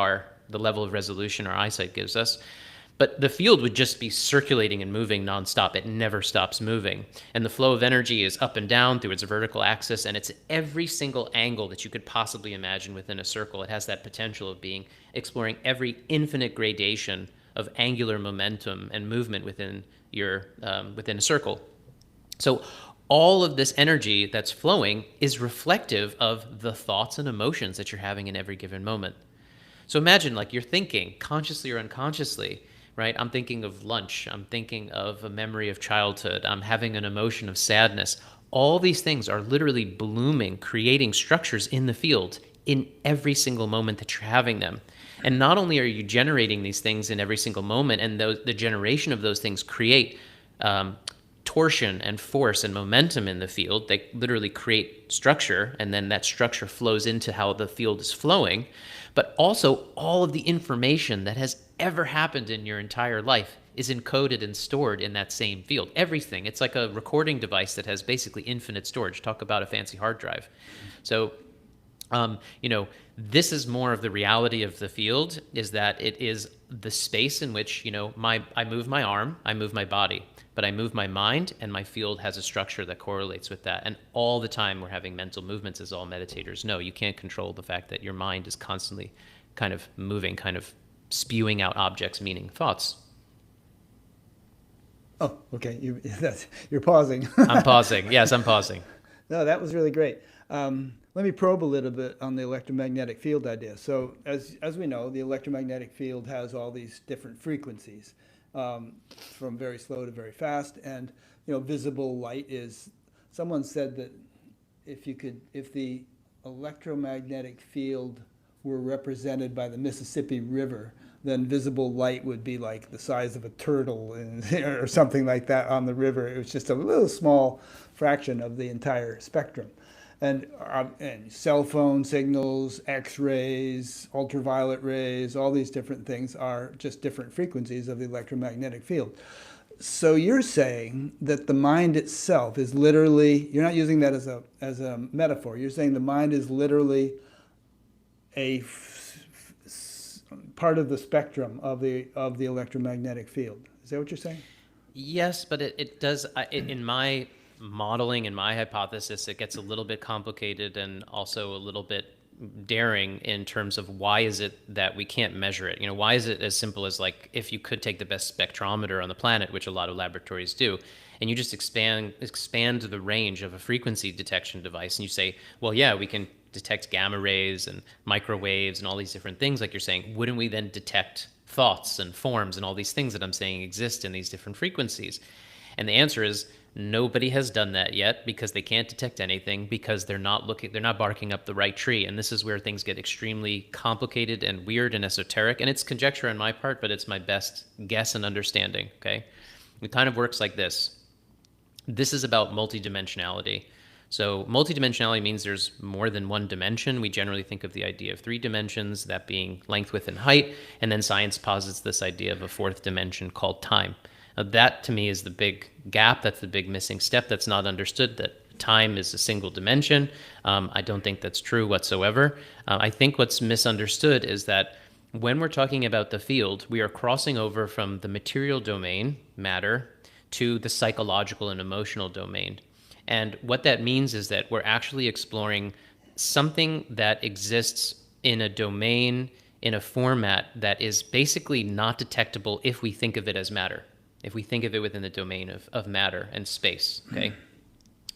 the level of resolution our eyesight gives us. But the field would just be circulating and moving nonstop. It never stops moving. And the flow of energy is up and down through its vertical axis, and it's every single angle that you could possibly imagine within a circle. It has that potential of exploring every infinite gradation of angular momentum and movement within a circle. So all of this energy that's flowing is reflective of the thoughts and emotions that you're having in every given moment. So imagine like you're thinking consciously or unconsciously, right? I'm thinking of lunch. I'm thinking of a memory of childhood. I'm having an emotion of sadness. All these things are literally blooming, creating structures in the field in every single moment that you're having them. And not only are you generating these things in every single moment, and the generation of those things create torsion and force and momentum in the field. They literally create structure, and then that structure flows into how the field is flowing. But also all of the information that has ever happened in your entire life is encoded and stored in that same field. Everything. It's like a recording device that has basically infinite storage. Talk about a fancy hard drive. So, this is more of the reality of the field, is that it is the space in which, I move my arm, I move my body, but I move my mind, and my field has a structure that correlates with that. And all the time we're having mental movements, as all meditators know. You can't control the fact that your mind is constantly kind of moving, kind of spewing out objects, meaning thoughts. Oh, okay. You're pausing. I'm pausing. Yes, I'm pausing. No, that was really great. Let me probe a little bit on the electromagnetic field idea. So as we know, the electromagnetic field has all these different frequencies, from very slow to very fast. And visible light is. Someone said that if the electromagnetic field were represented by the Mississippi River, then visible light would be like the size of a turtle or something like that on the river. It was just a little small fraction of the entire spectrum. And cell phone signals, X-rays, ultraviolet rays, all these different things are just different frequencies of the electromagnetic field. So you're saying that the mind itself is literally, you're not using that as a metaphor, you're saying the mind is literally a part of the spectrum of the electromagnetic field. Is that what you're saying? Yes, but it does, in my modeling and my hypothesis, it gets a little bit complicated and also a little bit daring in terms of why is it that we can't measure it? Why is it as simple as like if you could take the best spectrometer on the planet, which a lot of laboratories do, and you just expand the range of a frequency detection device, and you say, well, yeah, we can detect gamma rays and microwaves and all these different things, like you're saying, wouldn't we then detect thoughts and forms and all these things that I'm saying exist in these different frequencies? And the answer is nobody has done that yet because they can't detect anything because they're not barking up the right tree. And this is where things get extremely complicated and weird and esoteric. And it's conjecture on my part, but it's my best guess and understanding, okay? It kind of works like this. This is about multidimensionality. So multidimensionality means there's more than one dimension. We generally think of the idea of 3 dimensions, that being length, width, and height. And then science posits this idea of a 4th dimension called time. Now, that to me is the big gap. That's the big missing step that's not understood, that time is a single dimension. I don't think that's true whatsoever. I think what's misunderstood is that when we're talking about the field, we are crossing over from the material domain, matter, to the psychological and emotional domain. And what that means is that we're actually exploring something that exists in a domain, in a format that is basically not detectable if we think of it as matter, if we think of it within the domain of matter and space, okay?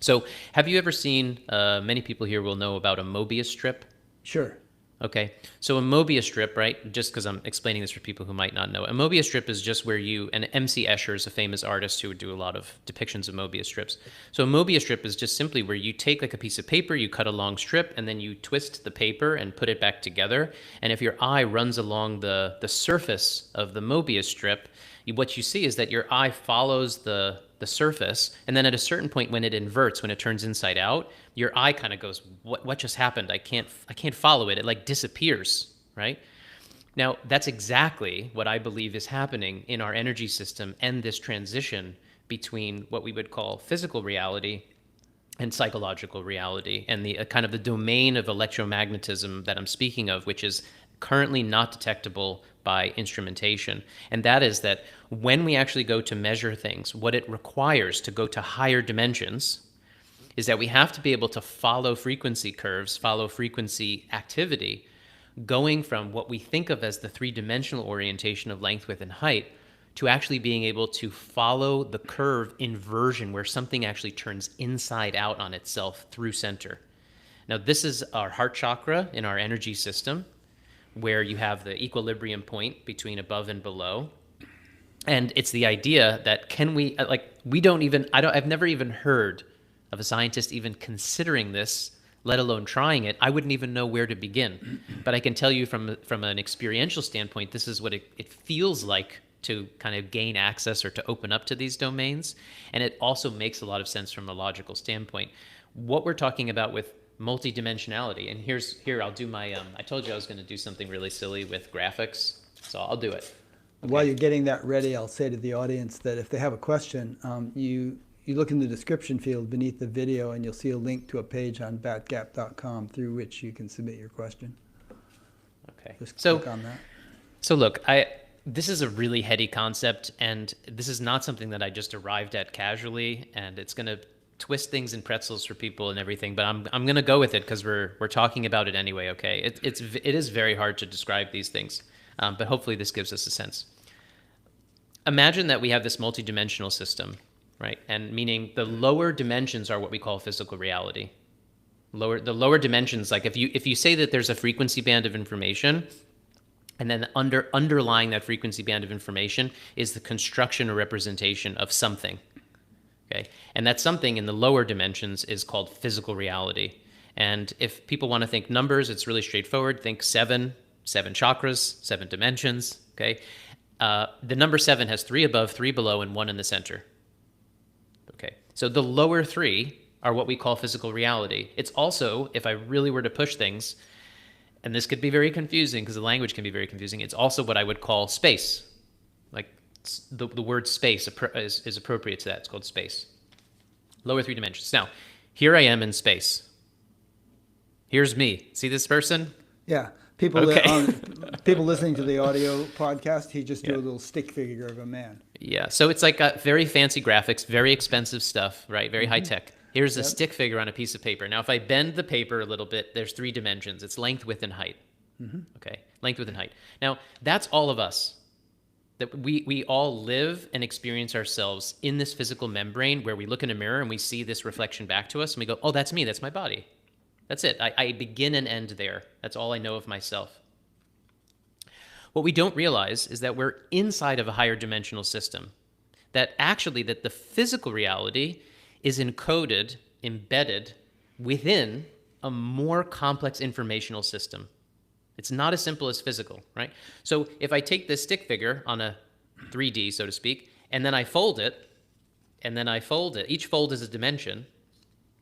So have you ever seen, many people here will know about a Mobius strip? Sure. Okay, so a Mobius strip, right, just because I'm explaining this for people who might not know, a Mobius strip is just where and M.C. Escher is a famous artist who would do a lot of depictions of Mobius strips. So a Mobius strip is just simply where you take like a piece of paper, you cut a long strip, and then you twist the paper and put it back together. And if your eye runs along the surface of the Mobius strip, what you see is that your eye follows the surface, and then at a certain point when it inverts, when it turns inside out, your eye kind of goes, what just happened? I can't follow it. It like disappears, right? Now, that's exactly what I believe is happening in our energy system and this transition between what we would call physical reality and psychological reality, and the kind of the domain of electromagnetism that I'm speaking of, which is currently not detectable by instrumentation. And that is that when we actually go to measure things, what it requires to go to higher dimensions is that we have to be able to follow frequency curves, follow frequency activity, going from what we think of as the 3-dimensional orientation of length, width, and height to actually being able to follow the curve inversion where something actually turns inside out on itself through center. Now, this is our heart chakra in our energy system, where you have the equilibrium point between above and below. And it's the idea that I've never even heard of a scientist even considering this, let alone trying it. I wouldn't even know where to begin. But I can tell you from an experiential standpoint, this is what it feels like to kind of gain access or to open up to these domains. And it also makes a lot of sense from a logical standpoint. What we're talking about with multidimensionality, and here I'll do my I told you I was going to do something really silly with graphics, so I'll do it. Okay. While you're getting that ready, I'll say to the audience that if they have a question, you look in the description field beneath the video and you'll see a link to a page on batgap.com through which you can submit your question. Okay. Just click on that. So look, this is a really heady concept, and this is not something that I just arrived at casually, and it's going to twist things in pretzels for people and everything, but I'm going to go with it because we're talking about it anyway, okay? It is very hard to describe these things, but hopefully this gives us a sense. Imagine that we have this multidimensional system, right? And meaning the lower dimensions are what we call physical reality. The lower dimensions, like if you say that there's a frequency band of information, and then underlying that frequency band of information is the construction or representation of something. Okay, and that something in the lower dimensions is called physical reality. And if people want to think numbers, it's really straightforward. Think seven chakras, 7 dimensions. Okay. The number 7 has 3 above, 3 below, and 1 in the center. Okay. So the lower 3 are what we call physical reality. It's also, if I really were to push things, and this could be very confusing because the language can be very confusing, it's also what I would call space. Like the word space is appropriate to that. It's called space. Lower 3 dimensions. Now, here I am in space. Here's me. See this person? Yeah. People people listening to the audio podcast, he just drew a little stick figure of a man. Yeah. So it's like very fancy graphics, very expensive stuff, right? Very high tech. Here's a stick figure on a piece of paper. Now, if I bend the paper a little bit, there's 3 dimensions. It's length, width, and height. Okay. Length, width, and height. Now, that's all of us. That we all live and experience ourselves in this physical membrane where we look in a mirror and we see this reflection back to us and we go, oh, that's me. That's my body. That's it. I begin and end there. That's all I know of myself. What we don't realize is that we're inside of a higher dimensional system. That the physical reality is encoded, embedded within a more complex informational system. It's not as simple as physical, right? So if I take this stick figure on a 3D, so to speak, and then I fold it, each fold is a dimension,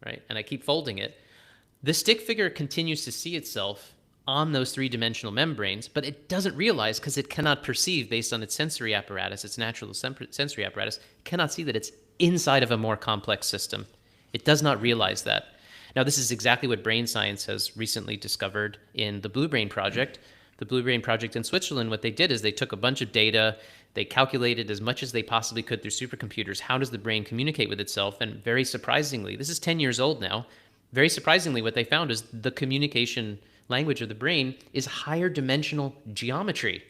right? And I keep folding it. The stick figure continues to see itself on those 3-dimensional membranes, but it doesn't realize because it cannot perceive based on its sensory apparatus, its natural sensory apparatus, cannot see that it's inside of a more complex system. It does not realize that. Now, this is exactly what brain science has recently discovered in the Blue Brain Project. The Blue Brain Project in Switzerland, what they did is they took a bunch of data, they calculated as much as they possibly could through supercomputers, how does the brain communicate with itself? And very surprisingly, this is 10 years old now, very surprisingly, what they found is the communication language of the brain is higher dimensional geometry.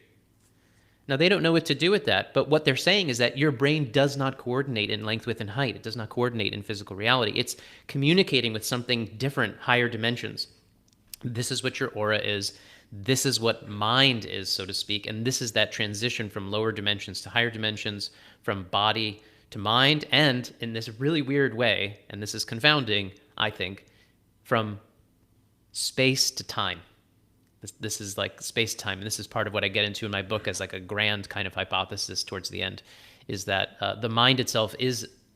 Now, they don't know what to do with that, but what they're saying is that your brain does not coordinate in length, width, and height. It does not coordinate in physical reality. It's communicating with something different, higher dimensions. This is what your aura is. This is what mind is, so to speak, and this is that transition from lower dimensions to higher dimensions, from body to mind, and in this really weird way, and this is confounding, I think, from space to time. This is like space-time, and this is part of what I get into in my book as like a grand kind of hypothesis towards the end, is that the mind itself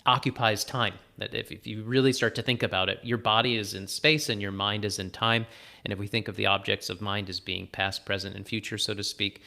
occupies time. That if you really start to think about it, your body is in space and your mind is in time. And if we think of the objects of mind as being past, present, and future, so to speak,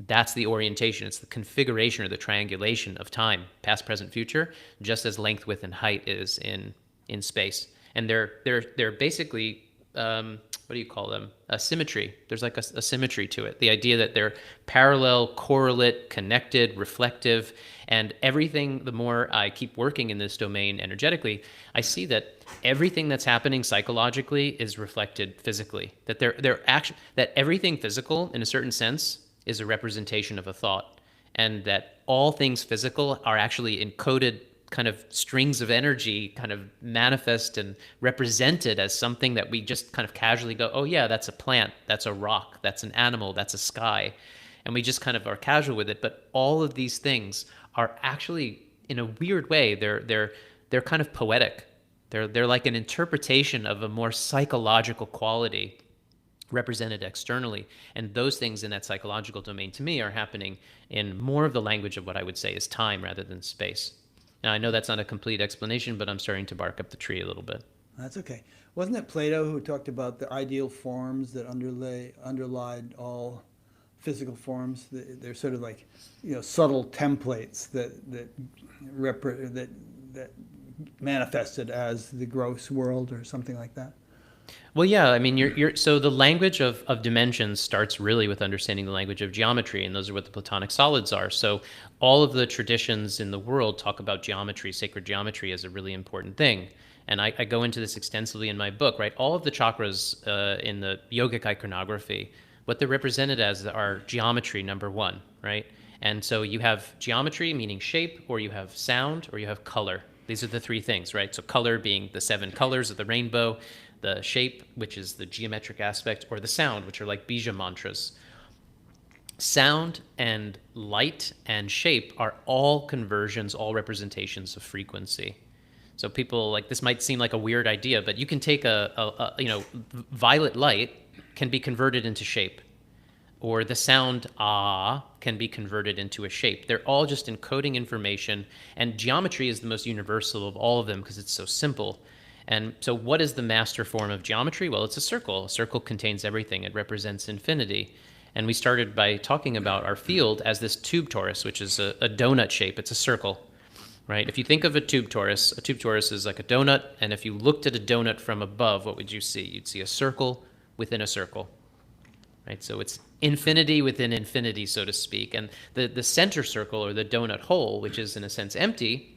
that's the orientation. It's the configuration or the triangulation of time, past, present, future, just as length, width, and height is in space. And they're basically what do you call them? A symmetry. There's like a symmetry to it. The idea that they're parallel, correlate, connected, reflective, and everything, the more I keep working in this domain energetically, I see that everything that's happening psychologically is reflected physically. That that everything physical, in a certain sense, is a representation of a thought. And that all things physical are actually encoded kind of strings of energy kind of manifest and represented as something that we just kind of casually go, oh yeah, that's a plant, that's a rock, that's an animal, that's a sky. And we just kind of are casual with it. But all of these things are actually, in a weird way, they're kind of poetic. They're like an interpretation of a more psychological quality represented externally. And those things in that psychological domain, to me, are happening in more of the language of what I would say is time rather than space. Now, I know that's not a complete explanation, but I'm starting to bark up the tree a little bit. That's okay. Wasn't it Plato who talked about the ideal forms that underlied all physical forms? They're sort of like, subtle templates that manifested as the gross world or something like that. Well, yeah, I mean, so the language of dimensions starts really with understanding the language of geometry, and those are what the Platonic solids are. So all of the traditions in the world talk about geometry, sacred geometry, as a really important thing. And I go into this extensively in my book, right? All of the chakras in the yogic iconography, what they're represented as are geometry, number one, right? And so you have geometry, meaning shape, or you have sound, or you have color. These are the three things, right? So color being the 7 colors of the rainbow, the shape, which is the geometric aspect, or the sound, which are like bija mantras. Sound and light and shape are all conversions, all representations of frequency. So people like this might seem like a weird idea, but you can take violet light can be converted into shape, or the sound ah can be converted into a shape. They're all just encoding information, and geometry is the most universal of all of them because it's so simple. And so what is the master form of geometry? Well, it's a circle. A circle contains everything. It represents infinity. And we started by talking about our field as this tube torus, which is a donut shape. It's a circle, right? If you think of a tube torus is like a donut. And if you looked at a donut from above, what would you see? You'd see a circle within a circle, right? So it's infinity within infinity, so to speak. And the center circle, or the donut hole, which is in a sense empty,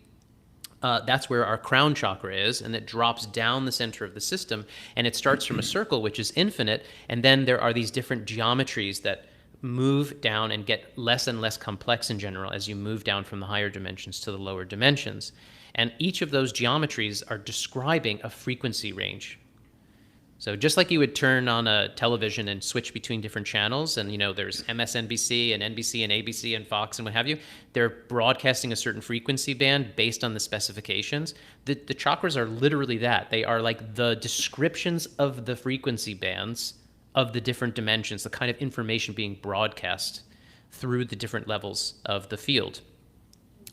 that's where our crown chakra is, and it drops down the center of the system, and it starts from a circle, which is infinite, and then there are these different geometries that move down and get less and less complex in general as you move down from the higher dimensions to the lower dimensions. And each of those geometries are describing a frequency range. So just like you would turn on a television and switch between different channels, and there's MSNBC and NBC and ABC and Fox and what have you, they're broadcasting a certain frequency band based on the specifications. The chakras are literally that. They are like the descriptions of the frequency bands of the different dimensions, the kind of information being broadcast through the different levels of the field.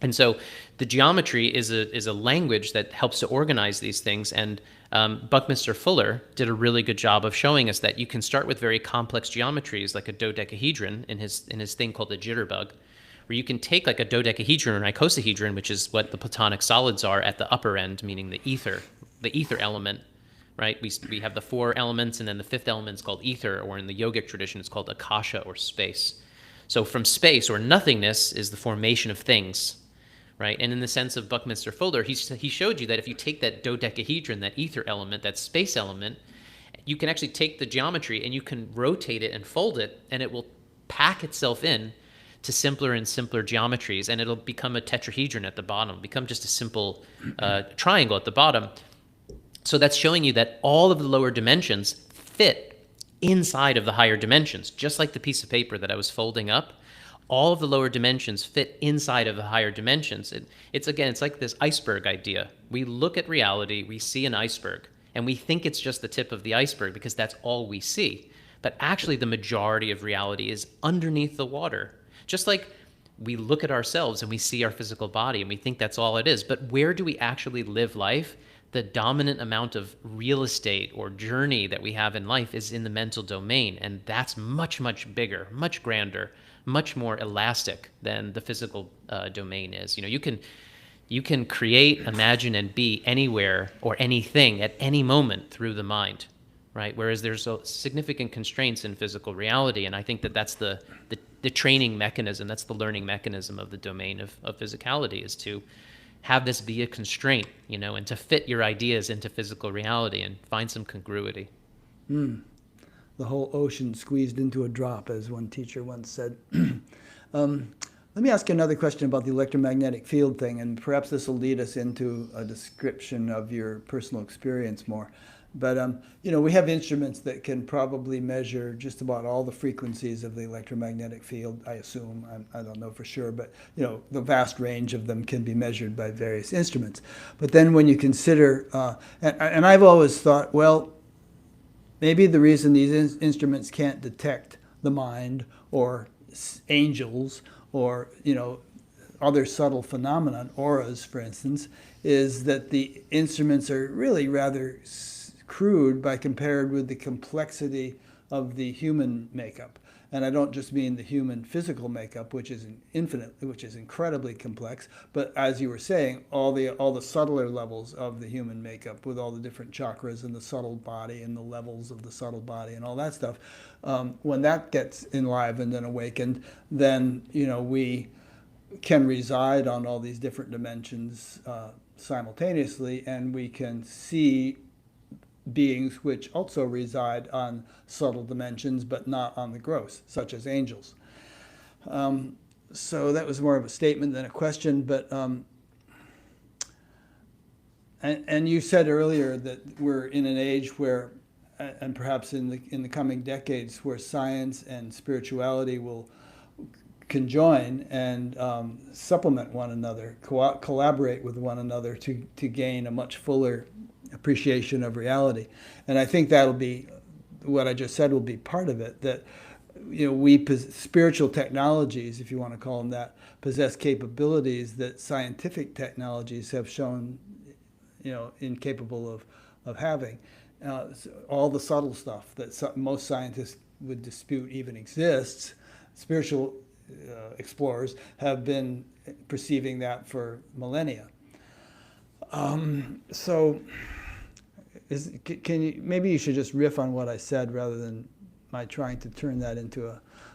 And so the geometry is a language that helps to organize these things. And Buckminster Fuller did a really good job of showing us that you can start with very complex geometries, like a dodecahedron in his thing called the jitterbug, where you can take like a dodecahedron or an icosahedron, which is what the Platonic solids are at the upper end, meaning the ether element, right? We have the four elements, and then the fifth element is called ether, or in the yogic tradition, it's called akasha, or space. So from space, or nothingness, is the formation of things, right? And in the sense of Buckminster Fuller, he showed you that if you take that dodecahedron, that ether element, that space element, you can actually take the geometry and you can rotate it and fold it, and it will pack itself in to simpler and simpler geometries, and it'll become a tetrahedron at the bottom, become just a simple triangle at the bottom. So that's showing you that all of the lower dimensions fit inside of the higher dimensions, just like the piece of paper that I was folding up. All of the lower dimensions fit inside of the higher dimensions. It's like this iceberg idea. We look at reality, we see an iceberg, and we think it's just the tip of the iceberg because that's all we see. But actually, the majority of reality is underneath the water. Just like we look at ourselves and we see our physical body and we think that's all it is. But where do we actually live life? The dominant amount of real estate or journey that we have in life is in the mental domain, and that's much, much bigger, much grander, much more elastic than the physical domain is. You can create, imagine, and be anywhere or anything at any moment through the mind, right? Whereas there's significant constraints in physical reality, and I think that's the training mechanism, that's the learning mechanism of the domain of physicality, is to have this be a constraint, and to fit your ideas into physical reality and find some congruity. The whole ocean squeezed into a drop, as one teacher once said. Let me ask you another question about the electromagnetic field thing, and perhaps this will lead us into a description of your personal experience more. But we have instruments that can probably measure just about all the frequencies of the electromagnetic field, I assume. I don't know for sure, but the vast range of them can be measured by various instruments. But then when you consider, and I've always thought, well, maybe the reason these instruments can't detect the mind or angels or other subtle phenomenon, auras, for instance, is that the instruments are really rather crude by compared with the complexity of the human makeup. And I don't just mean the human physical makeup, which is incredibly complex, but as you were saying, all the subtler levels of the human makeup, with all the different chakras and the subtle body and the levels of the subtle body and all that stuff. When that gets enlivened and awakened, then we can reside on all these different dimensions simultaneously, and we can see beings which also reside on subtle dimensions but not on the gross, such as angels. So that was more of a statement than a question, but and you said earlier that we're in an age where, and perhaps in the coming decades, where science and spirituality will conjoin and supplement one another, collaborate with one another to gain a much fuller appreciation of reality. And I think that'll be what I just said will be part of it, that spiritual technologies, if you want to call them that, possess capabilities that scientific technologies have shown incapable of having. All the subtle stuff that most scientists would dispute even exists, spiritual explorers have been perceiving that for millennia. So can you, maybe you should just riff on what I said rather than my trying to turn that into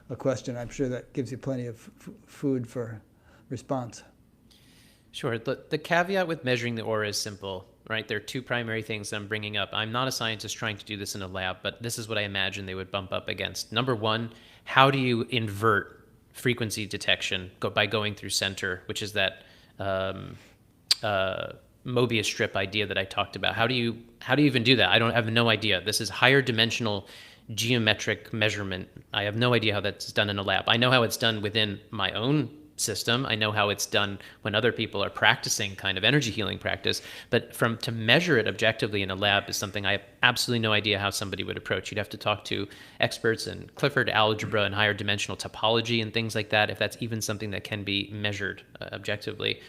a question. I'm sure that gives you plenty of food for response. Sure. The caveat with measuring the aura is simple, right? There are two primary things I'm bringing up. I'm not a scientist trying to do this in a lab, but this is what I imagine they would bump up against. Number one, how do you invert frequency detection by going through center, which is that Mobius strip idea that I talked about? How do you even do that? I have no idea. This is higher dimensional geometric measurement. I have no idea how that's done in a lab. I know how it's done within my own system. I know how it's done when other people are practicing kind of energy healing practice, but to measure it objectively in a lab is something I have absolutely no idea how somebody would approach. You'd have to talk to experts in Clifford algebra and higher dimensional topology and things like that, if that's even something that can be measured objectively.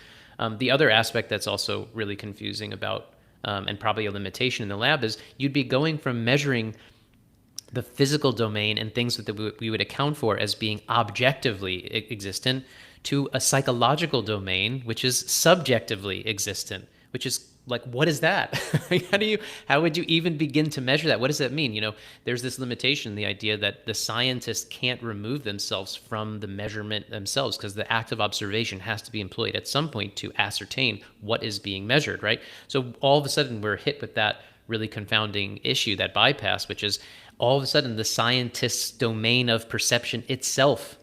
The other aspect that's also really confusing about, and probably a limitation in the lab, is you'd be going from measuring the physical domain and things that we would account for as being objectively existent to a psychological domain, which is subjectively existent, which is like, what is that? How would you even begin to measure that? What does that mean? There's this limitation, the idea that the scientists can't remove themselves from the measurement themselves, because the act of observation has to be employed at some point to ascertain what is being measured, right? So all of a sudden we're hit with that really confounding issue, that bypass, which is all of a sudden the scientist's domain of perception itself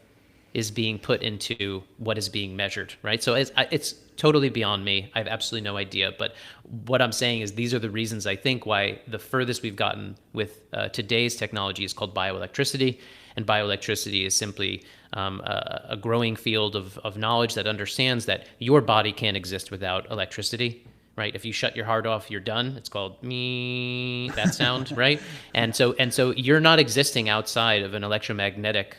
is being put into what is being measured, right? So it's totally beyond me. I have absolutely no idea. But what I'm saying is these are the reasons I think why the furthest we've gotten with today's technology is called bioelectricity. And bioelectricity is simply a growing field of knowledge that understands that your body can't exist without electricity. Right? If you shut your heart off, you're done. It's called me, that sound, right? And so you're not existing outside of an electromagnetic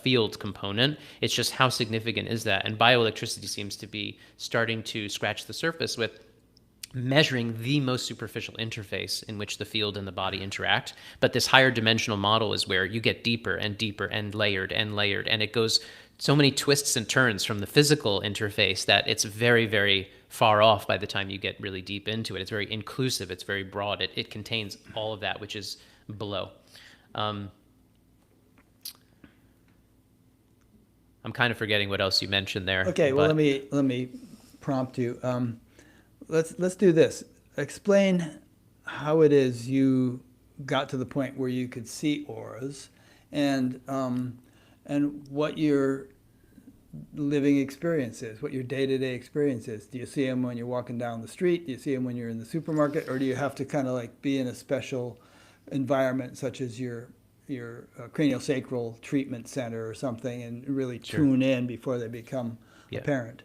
field component. It's just how significant is that? And bioelectricity seems to be starting to scratch the surface with measuring the most superficial interface in which the field and the body interact. But this higher dimensional model is where you get deeper and deeper and layered, and it goes so many twists and turns from the physical interface that it's very, very far off by the time you get really deep into it. It's very inclusive. It's very broad. It contains all of that, which is below. I'm kind of forgetting what else you mentioned there. Okay, well, let me prompt you. Let's do this. Explain how it is you got to the point where you could see auras, and what your living experience is, what your day-to-day experience is. Do you see them when you're walking down the street? Do you see them when you're in the supermarket? Or do you have to kind of like be in a special environment such as your craniosacral treatment center or something and really tune in before they become apparent?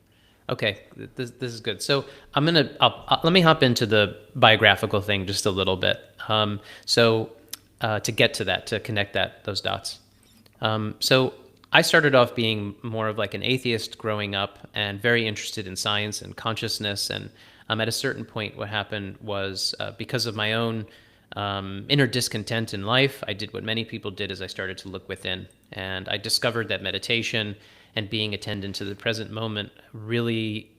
Okay, this is good. So let me hop into the biographical thing just a little bit. To get to that, to connect those dots. So I started off being more of like an atheist growing up and very interested in science and consciousness. And at a certain point, what happened was because of my own inner discontent in life, I did what many people did, is I started to look within. And I discovered that meditation and being attendant to the present moment really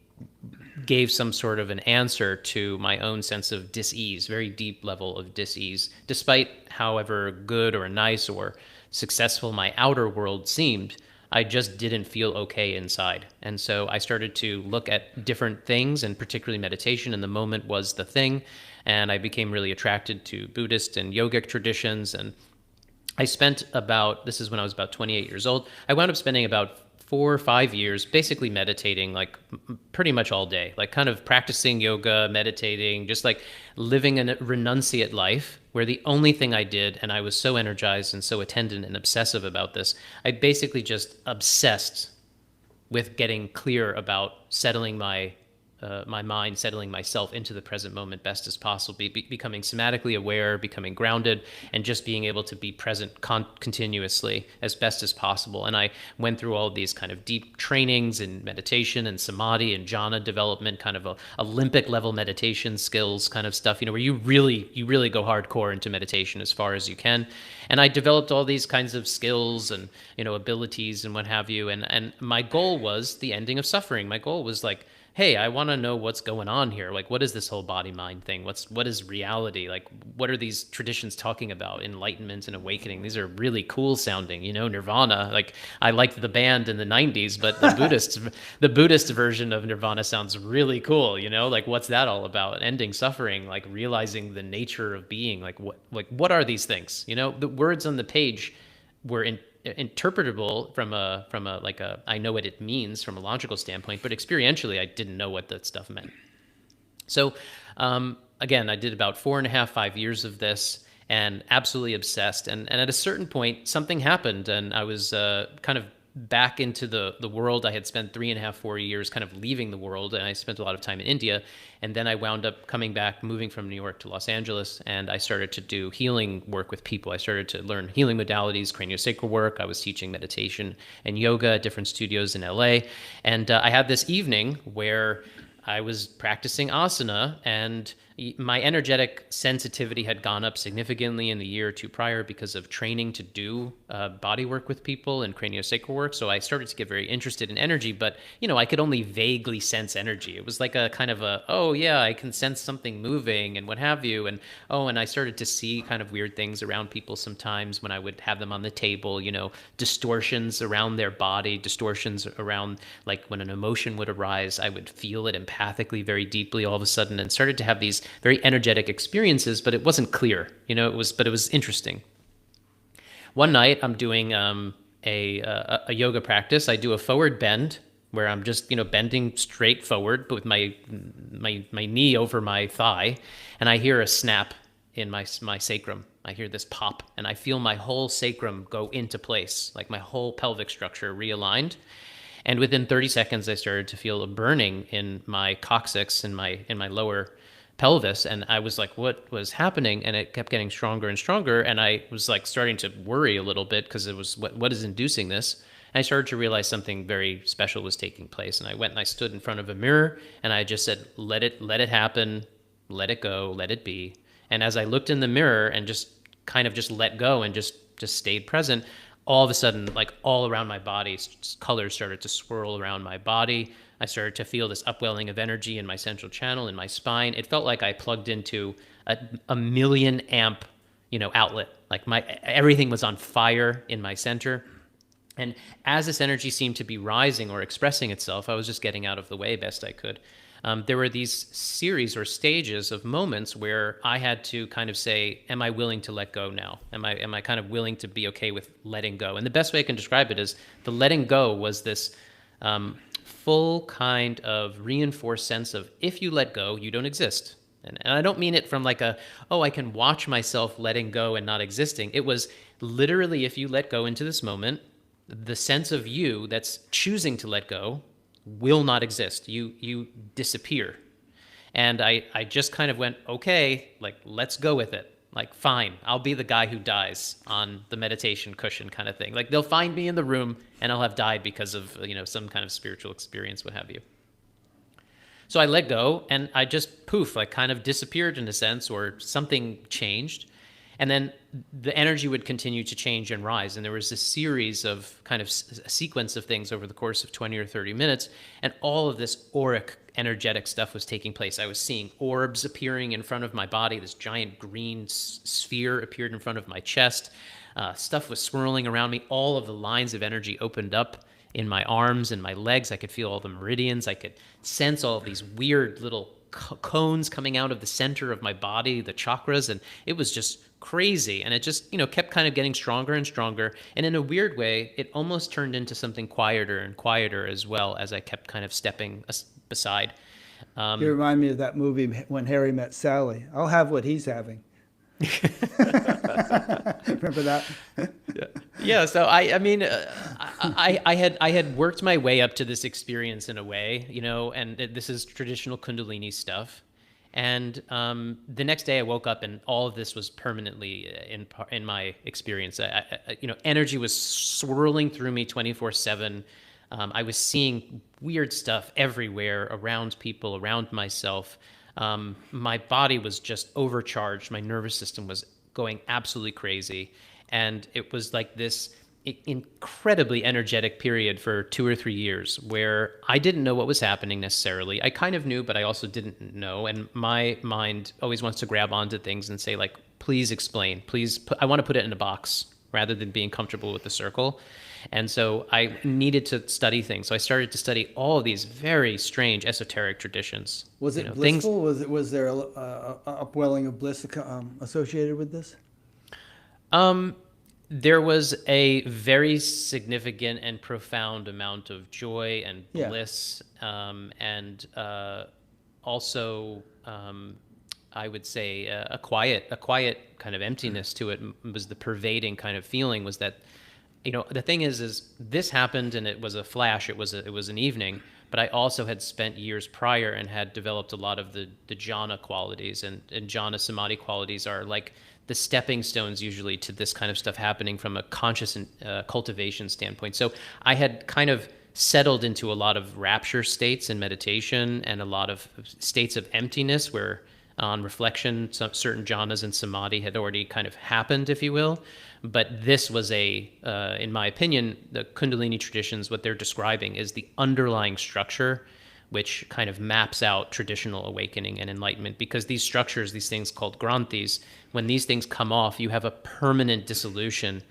gave some sort of an answer to my own sense of dis-ease, very deep level of dis-ease, despite however good or nice or successful my outer world seemed. I just didn't feel okay inside. And so I started to look at different things, and particularly meditation, and the moment was the thing. And I became really attracted to Buddhist and yogic traditions. And I spent this is when I was about 28 years old, I wound up spending about 4 or 5 years basically meditating like pretty much all day, like kind of practicing yoga, meditating, just like living a renunciate life where the only thing I did, and I was so energized and so attendant and obsessive about this, I basically just obsessed with getting clear about settling my mind, settling myself into the present moment best as possible, becoming somatically aware, becoming grounded, and just being able to be present continuously as best as possible. And I went through all of these kind of deep trainings in meditation and samadhi and jhana development, kind of a Olympic level meditation skills kind of stuff, where you really go hardcore into meditation as far as you can. And I developed all these kinds of skills and, abilities and what have you. And my goal was the ending of suffering. My goal was like, hey, I want to know what's going on here. Like, what is this whole body mind thing? What is reality? Like, what are these traditions talking about? Enlightenment and awakening. These are really cool sounding, Nirvana. Like, I liked the band in the 90s, but the Buddhist version of Nirvana sounds really cool, Like, what's that all about? Ending suffering, like realizing the nature of being. Like, what are these things? The words on the page were interpretable from a like a I know what it means from a logical standpoint, but experientially I didn't know what that stuff meant. So again, I did about 4.5, 5 years of this and absolutely obsessed. And at a certain point, something happened, and I was kind of back into the world. I had spent 3.5, 4 years kind of leaving the world, and I spent a lot of time in India. And then I wound up coming back, moving from New York to Los Angeles, and I started to do healing work with people. I started to learn healing modalities, craniosacral work. I was teaching meditation and yoga at different studios in LA. And I had this evening where I was practicing asana, and my energetic sensitivity had gone up significantly in the year or two prior because of training to do body work with people and craniosacral work. So I started to get very interested in energy, but I could only vaguely sense energy. It was like a kind of oh yeah, I can sense something moving and what have you. And and I started to see kind of weird things around people sometimes when I would have them on the table, distortions around their body, distortions around, like when an emotion would arise, I would feel it empathically very deeply all of a sudden, and started to have these very energetic experiences, but it wasn't clear, it was interesting. One night I'm doing a yoga practice. I do a forward bend where I'm just, bending straight forward, but with my knee over my thigh, and I hear a snap in my sacrum. I hear this pop, and I feel my whole sacrum go into place, like my whole pelvic structure realigned. And within 30 seconds, I started to feel a burning in my coccyx and in my lower pelvis, and I was like, what was happening? And it kept getting stronger and stronger, and I was like starting to worry a little bit because it was what is inducing this. And I started to realize something very special was taking place, and I went and I stood in front of a mirror, and I just said, let it happen, let it go, let it be. And as I looked in the mirror and just kind of just let go and just stayed present, all of a sudden, like all around my body, colors started to swirl around my body. I started to feel this upwelling of energy in my central channel, in my spine. It felt like I plugged into a million amp, outlet. Like everything was on fire in my center. And as this energy seemed to be rising or expressing itself, I was just getting out of the way best I could. There were these series or stages of moments where I had to kind of say, am I willing to let go now? Am I kind of willing to be okay with letting go? And the best way I can describe it is the letting go was this full kind of reinforced sense of, if you let go, you don't exist. And I don't mean it from like I can watch myself letting go and not existing. It was literally, if you let go into this moment, the sense of you that's choosing to let go will not exist. You disappear. And I just kind of went, okay, like, let's go with it. Like, fine, I'll be the guy who dies on the meditation cushion kind of thing. Like, they'll find me in the room and I'll have died because of, some kind of spiritual experience, what have you. So I let go and I just poof, like kind of disappeared in a sense, or something changed. And then the energy would continue to change and rise. And there was a series of kind of a sequence of things over the course of 20 or 30 minutes. And all of this auric, energetic stuff was taking place. I was seeing orbs appearing in front of my body. This giant green sphere appeared in front of my chest. Stuff was swirling around me. All of the lines of energy opened up in my arms and my legs. I could feel all the meridians. I could sense all of these weird little cones coming out of the center of my body, the chakras, and it was just crazy. And it just, kept kind of getting stronger and stronger. And in a weird way, it almost turned into something quieter and quieter as well as I kept kind of stepping beside. You remind me of that movie, When Harry Met Sally. I'll have what he's having. Remember that? Yeah. So I mean, I had worked my way up to this experience in a way, you know, and this is traditional Kundalini stuff. And the next day I woke up and all of this was permanently in my experience. You know, energy was swirling through me 24/7. I was seeing weird stuff everywhere around people, around myself. My body was just overcharged. My nervous system was going absolutely crazy. And it was like this incredibly energetic period for 2 or 3 years where I didn't know what was happening necessarily. I kind of knew, but I also didn't know. And my mind always wants to grab onto things and say, like, please explain. I want to put it in a box rather than being comfortable with the circle. And so I needed to study things. So I started to study all of these very strange esoteric traditions. Was it blissful? Was there a upwelling of bliss associated with this? There was a very significant and profound amount of joy and bliss, and also, I would say, a quiet kind of emptiness to it was the pervading kind of feeling. Was that, you know, the thing is this happened and it was a flash. It was an evening, but I also had spent years prior and had developed a lot of the jhana qualities, and jhana samadhi qualities are like the stepping stones usually to this kind of stuff happening from a conscious cultivation standpoint. So I had kind of settled into a lot of rapture states in meditation and a lot of states of emptiness where on reflection, certain jhanas and samadhi had already kind of happened, if you will. But this was in my opinion, the Kundalini traditions, what they're describing is the underlying structure which kind of maps out traditional awakening and enlightenment, because these structures, these things called granthis, when these things come off, you have a permanent dissolution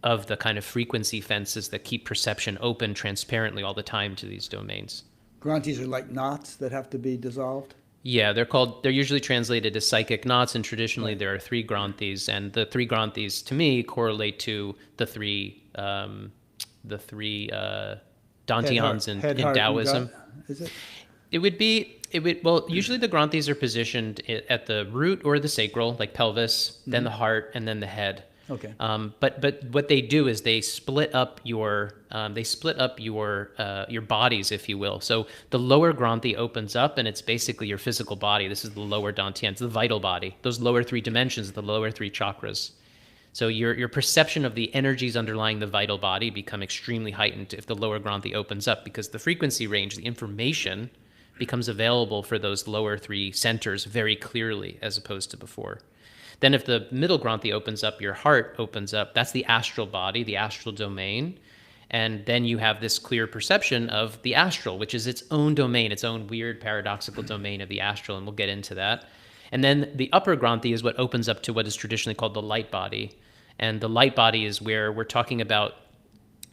of the kind of frequency fences that keep perception open transparently all the time to these domains. Granthis are like knots that have to be dissolved? Yeah, they're usually translated as psychic knots, and traditionally there are 3 granthis, and the 3 granthis to me correlate to the three dantians in Taoism. Is it? Well, usually the granthis are positioned at the root or the sacral, like pelvis, then the heart, and then the head. Okay. But what they do is they split up your bodies, if you will. So the lower granthi opens up, and it's basically your physical body. This is the lower dantian, it's the vital body. Those lower 3 dimensions, the lower 3 chakras. So your perception of the energies underlying the vital body become extremely heightened if the lower granthi opens up, because the frequency range, the information, becomes available for those lower 3 centers very clearly as opposed to before. Then if the middle granthi opens up, your heart opens up. That's the astral body, the astral domain. And then you have this clear perception of the astral, which is its own domain, its own weird paradoxical domain of the astral, and we'll get into that. And then the upper granthi is what opens up to what is traditionally called the light body. And the light body is where we're talking about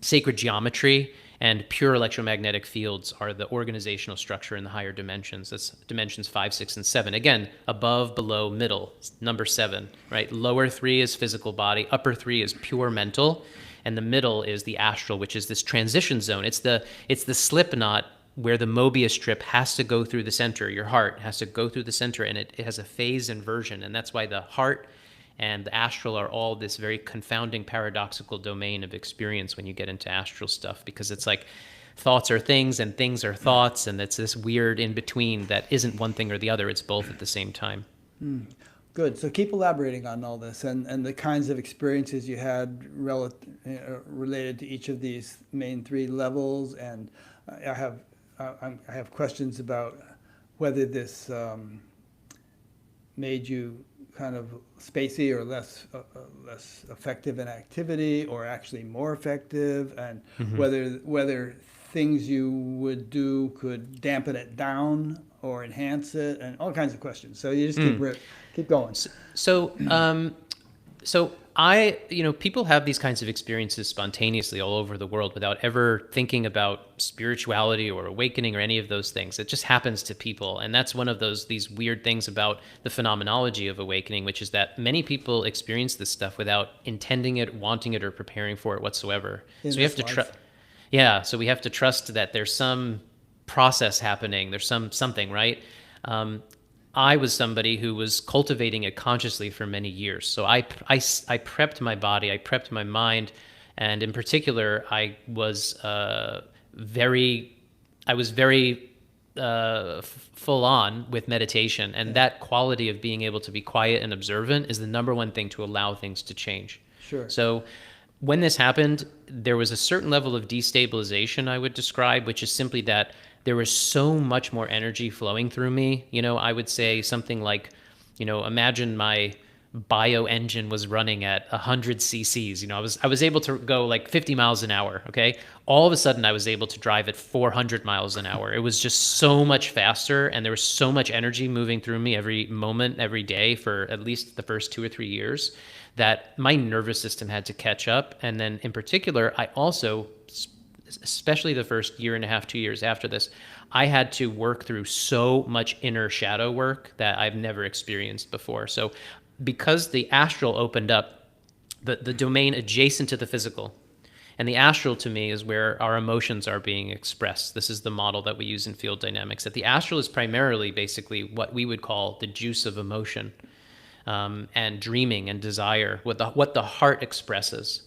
sacred geometry, and pure electromagnetic fields are the organizational structure in the higher dimensions. That's dimensions 5, 6, and 7. Again, above, below, middle, number 7, right? Lower 3 is physical body, upper 3 is pure mental, and the middle is the astral, which is this transition zone. It's the slip knot where the Mobius strip has to go through the center. Your heart has to go through the center, and it has a phase inversion, and that's why the heart and the astral are all this very confounding paradoxical domain of experience when you get into astral stuff, because it's like thoughts are things and things are thoughts, and it's this weird in between that isn't one thing or the other, it's both at the same time. Good. So keep elaborating on all this and the kinds of experiences you had related to each of these main 3 levels. And I have questions about whether this made you kind of spacey or less effective in activity, or actually more effective, and whether things you would do could dampen it down or enhance it, and all kinds of questions. So you just keep going. So people have these kinds of experiences spontaneously all over the world without ever thinking about spirituality or awakening or any of those things. It just happens to people. And that's one of these weird things about the phenomenology of awakening, which is that many people experience this stuff without intending it, wanting it, or preparing for it whatsoever. So we have to so we have to trust that there's some process happening. There's something, right? I was somebody who was cultivating it consciously for many years. So I prepped my body, I prepped my mind, And in particular, I was very full on with meditation. And that quality of being able to be quiet and observant is the number one thing to allow things to change. Sure. So when this happened, there was a certain level of destabilization I would describe, which is simply that there was so much more energy flowing through me. I would say something like, imagine my bio engine was running at 100 cc's. I was able to go like 50 miles an hour. Okay. All of a sudden I was able to drive at 400 miles an hour. It was just so much faster. And there was so much energy moving through me every moment, every day for at least the first 2 or 3 years that my nervous system had to catch up. And then in particular, I also, especially the first year and a half, 2 years after this, I had to work through so much inner shadow work that I've never experienced before. So because the astral opened up, the domain adjacent to the physical, and the astral to me is where our emotions are being expressed. This is the model that we use in field dynamics, that the astral is primarily basically what we would call the juice of emotion, and dreaming and desire, what the heart expresses.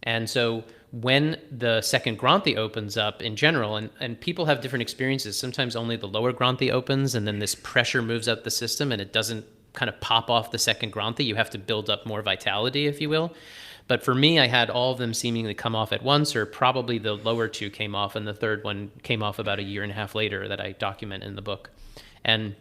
And so when the second Granthi opens up in general, and people have different experiences, sometimes only the lower Granthi opens and then this pressure moves up the system and it doesn't kind of pop off the second Granthi. You have to build up more vitality, if you will. But for me, I had all of them seemingly come off at once, or probably the lower two came off and the third one came off about a year and a half later that I document in the book. And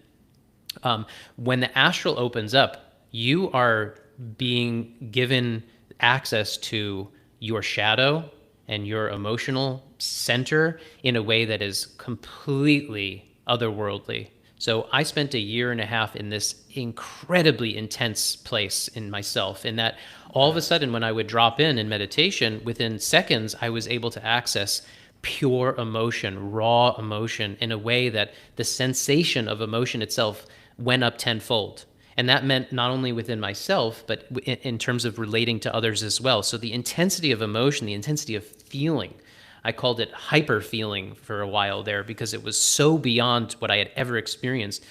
when the astral opens up, you are being given access to your shadow and your emotional center in a way that is completely otherworldly. So I spent a year and a half in this incredibly intense place in myself, in that all of a sudden when I would drop in meditation, within seconds, I was able to access pure emotion, raw emotion, in a way that the sensation of emotion itself went up tenfold. And that meant not only within myself, but in terms of relating to others as well. So the intensity of emotion, the intensity of feeling, I called it hyper feeling for a while there because it was so beyond what I had ever experienced.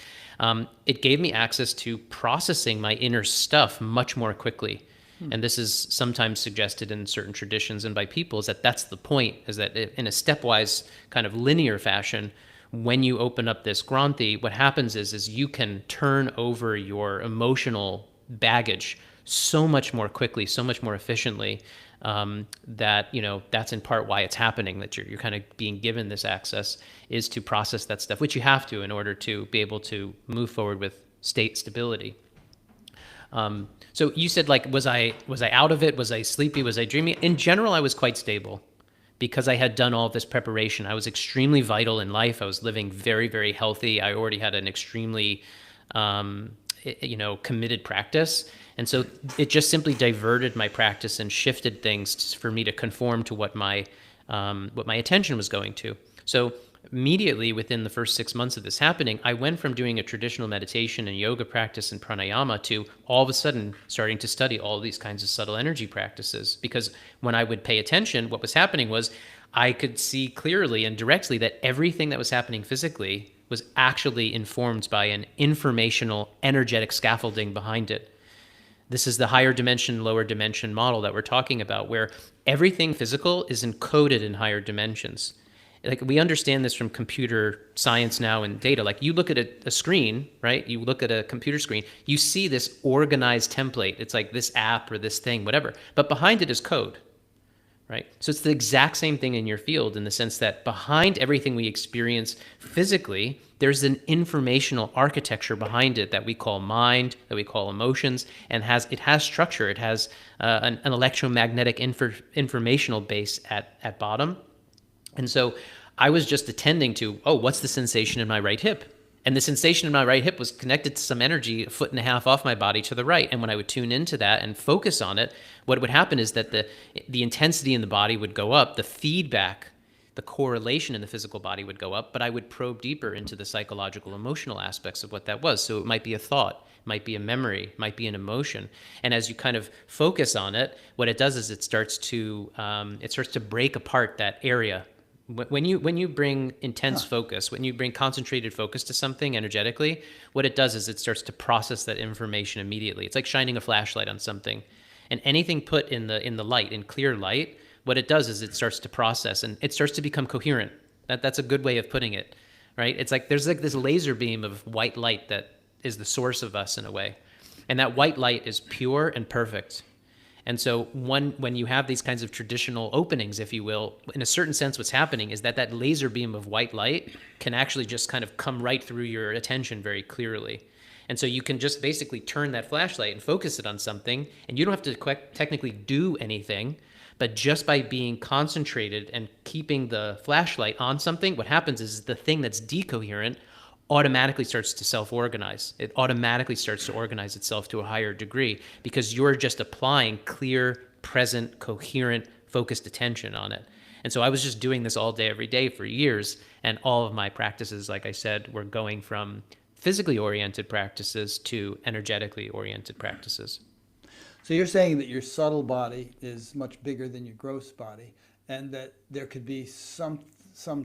It gave me access to processing my inner stuff much more quickly. And this is sometimes suggested in certain traditions and by people, is that that's the point, is that in a stepwise kind of linear fashion, when you open up this Granthi, what happens is you can turn over your emotional baggage so much more quickly, so much more efficiently, that, that's in part why it's happening, that you're kind of being given this access, is to process that stuff, which you have to in order to be able to move forward with state stability. So you said, like, was I out of it? Was I sleepy? Was I dreaming? In general, I was quite stable because I had done all of this preparation. I was extremely vital in life. I was living very, very healthy. I already had an extremely, committed practice. And so it just simply diverted my practice and shifted things for me to conform to what my attention was going to. So immediately within the first 6 months of this happening, I went from doing a traditional meditation and yoga practice and pranayama to all of a sudden starting to study all these kinds of subtle energy practices. Because when I would pay attention, what was happening was I could see clearly and directly that everything that was happening physically was actually informed by an informational, energetic scaffolding behind it. This is the higher dimension, lower dimension model that we're talking about, where everything physical is encoded in higher dimensions. Like, we understand this from computer science now and data. Like, you look at a screen, right? You look at a computer screen, you see this organized template. It's like this app or this thing, whatever. But behind it is code, right? So it's the exact same thing in your field, in the sense that behind everything we experience physically, there's an informational architecture behind it that we call mind, that we call emotions, and it has structure. It has an electromagnetic informational base at bottom. And so I was just attending to, what's the sensation in my right hip? And the sensation in my right hip was connected to some energy 1.5 feet off my body to the right. And when I would tune into that and focus on it, what would happen is that the intensity in the body would go up, the feedback, the correlation in the physical body would go up, but I would probe deeper into the psychological, emotional aspects of what that was. So it might be a thought, it might be a memory, it might be an emotion. And as you kind of focus on it, what it does is it starts to break apart that area. When you bring intense focus, when you bring concentrated focus to something energetically, what it does is it starts to process that information immediately. It's like shining a flashlight on something, and anything put in the light, in clear light, what it does is it starts to process and it starts to become coherent. That's a good way of putting it, right? It's like there's like this laser beam of white light that is the source of us in a way. And that white light is pure and perfect. And so when you have these kinds of traditional openings, if you will, in a certain sense, what's happening is that that laser beam of white light can actually just kind of come right through your attention very clearly. And so you can just basically turn that flashlight and focus it on something, and you don't have to technically do anything, but just by being concentrated and keeping the flashlight on something, what happens is the thing that's decoherent automatically starts to self-organize. It automatically starts to organize itself to a higher degree because you're just applying clear, present, coherent, focused attention on it. And so I was just doing this all day, every day for years, and all of my practices, like I said, were going from physically oriented practices to energetically oriented practices. So you're saying that your subtle body is much bigger than your gross body, and that there could be some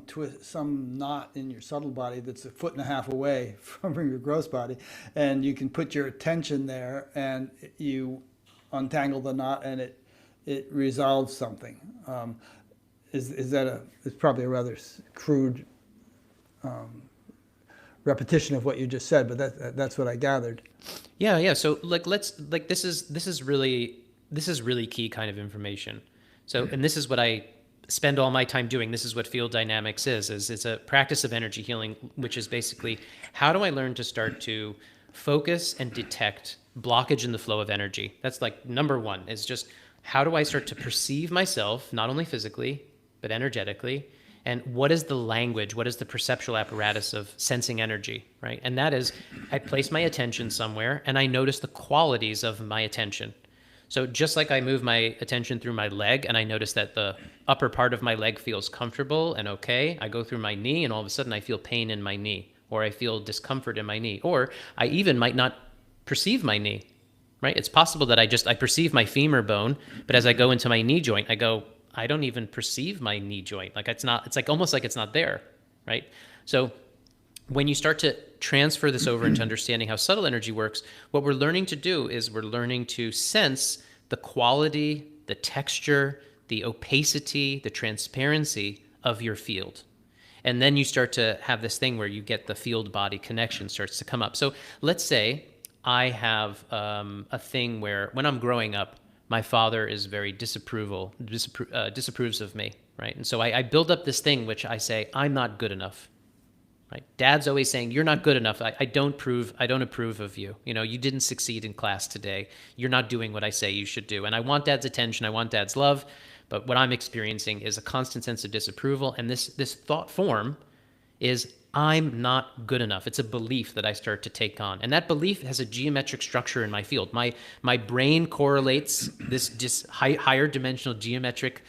twist, some knot in your subtle body that's 1.5 feet away from your gross body, and you can put your attention there and you untangle the knot and it resolves something. It's probably a rather crude repetition of what you just said, but that's what I gathered. Yeah. So this is really key kind of information. So, and this is what I spend all my time doing. This is what field dynamics is it's a practice of energy healing, which is basically how do I learn to start to focus and detect blockage in the flow of energy? That's like number one, is just how do I start to perceive myself, not only physically, but energetically? And what is the language? What is the perceptual apparatus of sensing energy, right? And that is, I place my attention somewhere and I notice the qualities of my attention. So just like I move my attention through my leg and I notice that the upper part of my leg feels comfortable and okay, I go through my knee and all of a sudden I feel pain in my knee, or I feel discomfort in my knee, or I even might not perceive my knee, right? It's possible that I perceive my femur bone, but as I go into my knee joint, I don't even perceive my knee joint. Like it's like almost like it's not there, right? So when you start to transfer this over into understanding how subtle energy works, what we're learning to do is we're learning to sense the quality, the texture, the opacity, the transparency of your field. And then you start to have this thing where you get the field-body connection starts to come up. So let's say I have a thing where when I'm growing up, my father is very disapproves of me, right? And so I build up this thing which I say, I'm not good enough, right? Dad's always saying, you're not good enough. I don't approve of you. You didn't succeed in class today. You're not doing what I say you should do. And I want Dad's attention. I want Dad's love. But what I'm experiencing is a constant sense of disapproval. And this thought form is, I'm not good enough. It's a belief that I start to take on. And that belief has a geometric structure in my field. My brain correlates this just higher dimensional geometric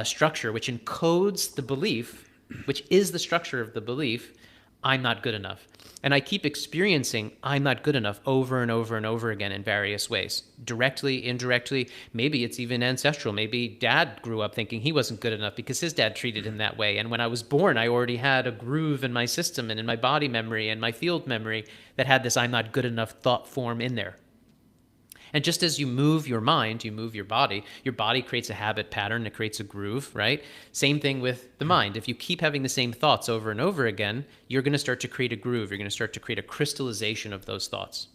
structure, which encodes the belief, which is the structure of the belief, I'm not good enough. And I keep experiencing I'm not good enough over and over and over again in various ways. Directly, indirectly, maybe it's even ancestral. Maybe Dad grew up thinking he wasn't good enough because his dad treated him that way. And when I was born, I already had a groove in my system and in my body memory and my field memory that had this I'm not good enough thought form in there. And just as you move your mind, you move your body creates a habit pattern, it creates a groove, right? Same thing with the mind. If you keep having the same thoughts over and over again, you're going to start to create a groove. You're going to start to create a crystallization of those thoughts.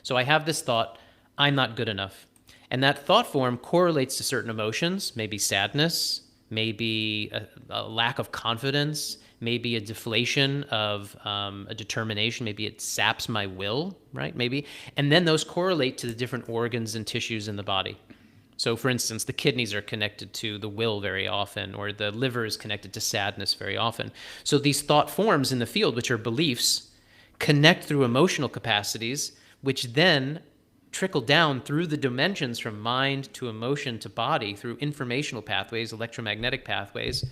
So I have this thought, I'm not good enough. And that thought form correlates to certain emotions, maybe sadness, maybe a lack of confidence, maybe a deflation of a determination, maybe it saps my will, right? Maybe. And then those correlate to the different organs and tissues in the body. So for instance, the kidneys are connected to the will very often, or the liver is connected to sadness very often. So these thought forms in the field, which are beliefs, connect through emotional capacities, which then trickle down through the dimensions from mind to emotion to body through informational pathways, electromagnetic pathways,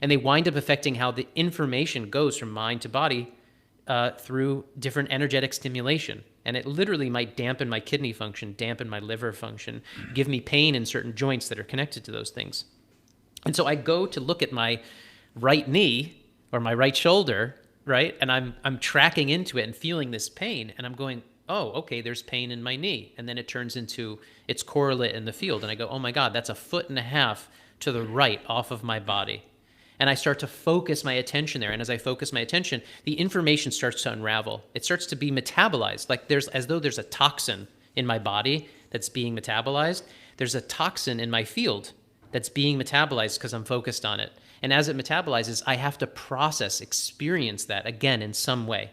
and they wind up affecting how the information goes from mind to body through different energetic stimulation. And it literally might dampen my kidney function, dampen my liver function, give me pain in certain joints that are connected to those things. And so I go to look at my right knee or my right shoulder, right? And I'm tracking into it and feeling this pain, and I'm going, oh, okay, there's pain in my knee. And then it turns into its correlate in the field. And I go, oh my God, that's 1.5 feet to the right off of my body. And I start to focus my attention there. And as I focus my attention, the information starts to unravel. It starts to be metabolized, like as though there's a toxin in my body that's being metabolized. There's a toxin in my field that's being metabolized because I'm focused on it. And as it metabolizes, I have to process, experience that again in some way.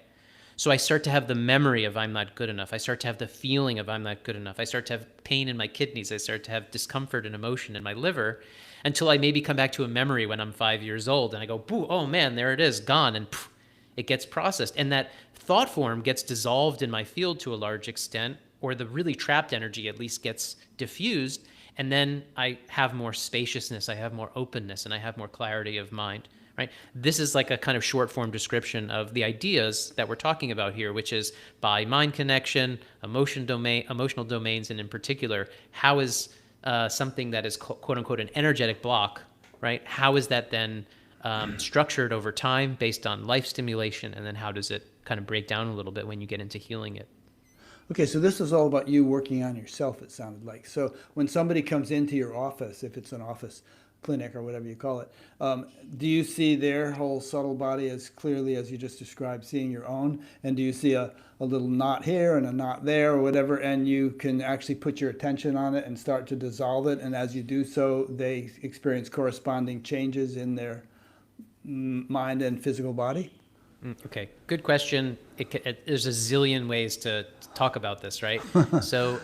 So I start to have the memory of I'm not good enough. I start to have the feeling of I'm not good enough. I start to have pain in my kidneys. I start to have discomfort and emotion in my liver, until I maybe come back to a memory when I'm 5 years old and I go, boo, oh man, there it is, gone. And poof, it gets processed. And that thought form gets dissolved in my field to a large extent, or the really trapped energy at least gets diffused. And then I have more spaciousness, I have more openness, and I have more clarity of mind, right? This is like a kind of short form description of the ideas that we're talking about here, which is body-mind connection, emotional domains, and in particular, how is something that is quote unquote an energetic block, right? How is that then structured over time based on life stimulation? And then how does it kind of break down a little bit when you get into healing it? Okay, so this is all about you working on yourself, it sounded like. So when somebody comes into your office, if it's an office clinic or whatever you call it, do you see their whole subtle body as clearly as you just described seeing your own? And do you see a little knot here and a knot there or whatever, and you can actually put your attention on it and start to dissolve it, and as you do so, they experience corresponding changes in their mind and physical body? Okay, good question. There's a zillion ways to talk about this, right? So,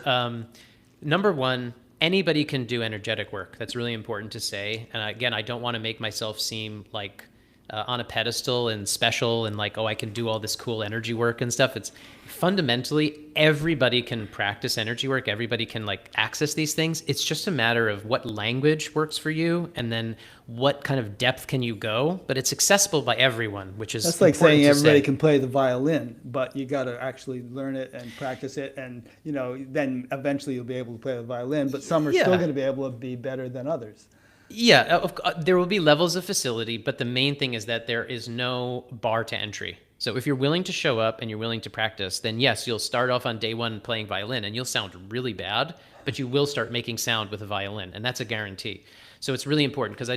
number one, anybody can do energetic work. That's really important to say. And again, I don't want to make myself seem like on a pedestal and special and like, oh, I can do all this cool energy work and stuff. It's fundamentally everybody can practice energy work. Everybody can like access these things. It's just a matter of what language works for you and then what kind of depth can you go. But it's accessible by everyone, which is that's like saying everybody can play the violin, but you got to actually learn it and practice it, and you know then eventually you'll be able to play the violin. But some are still going to be able to be better than others. Yeah, there will be levels of facility, but the main thing is that there is no bar to entry. So if you're willing to show up and you're willing to practice, then yes, you'll start off on day one playing violin and you'll sound really bad, but you will start making sound with a violin, and that's a guarantee. So it's really important because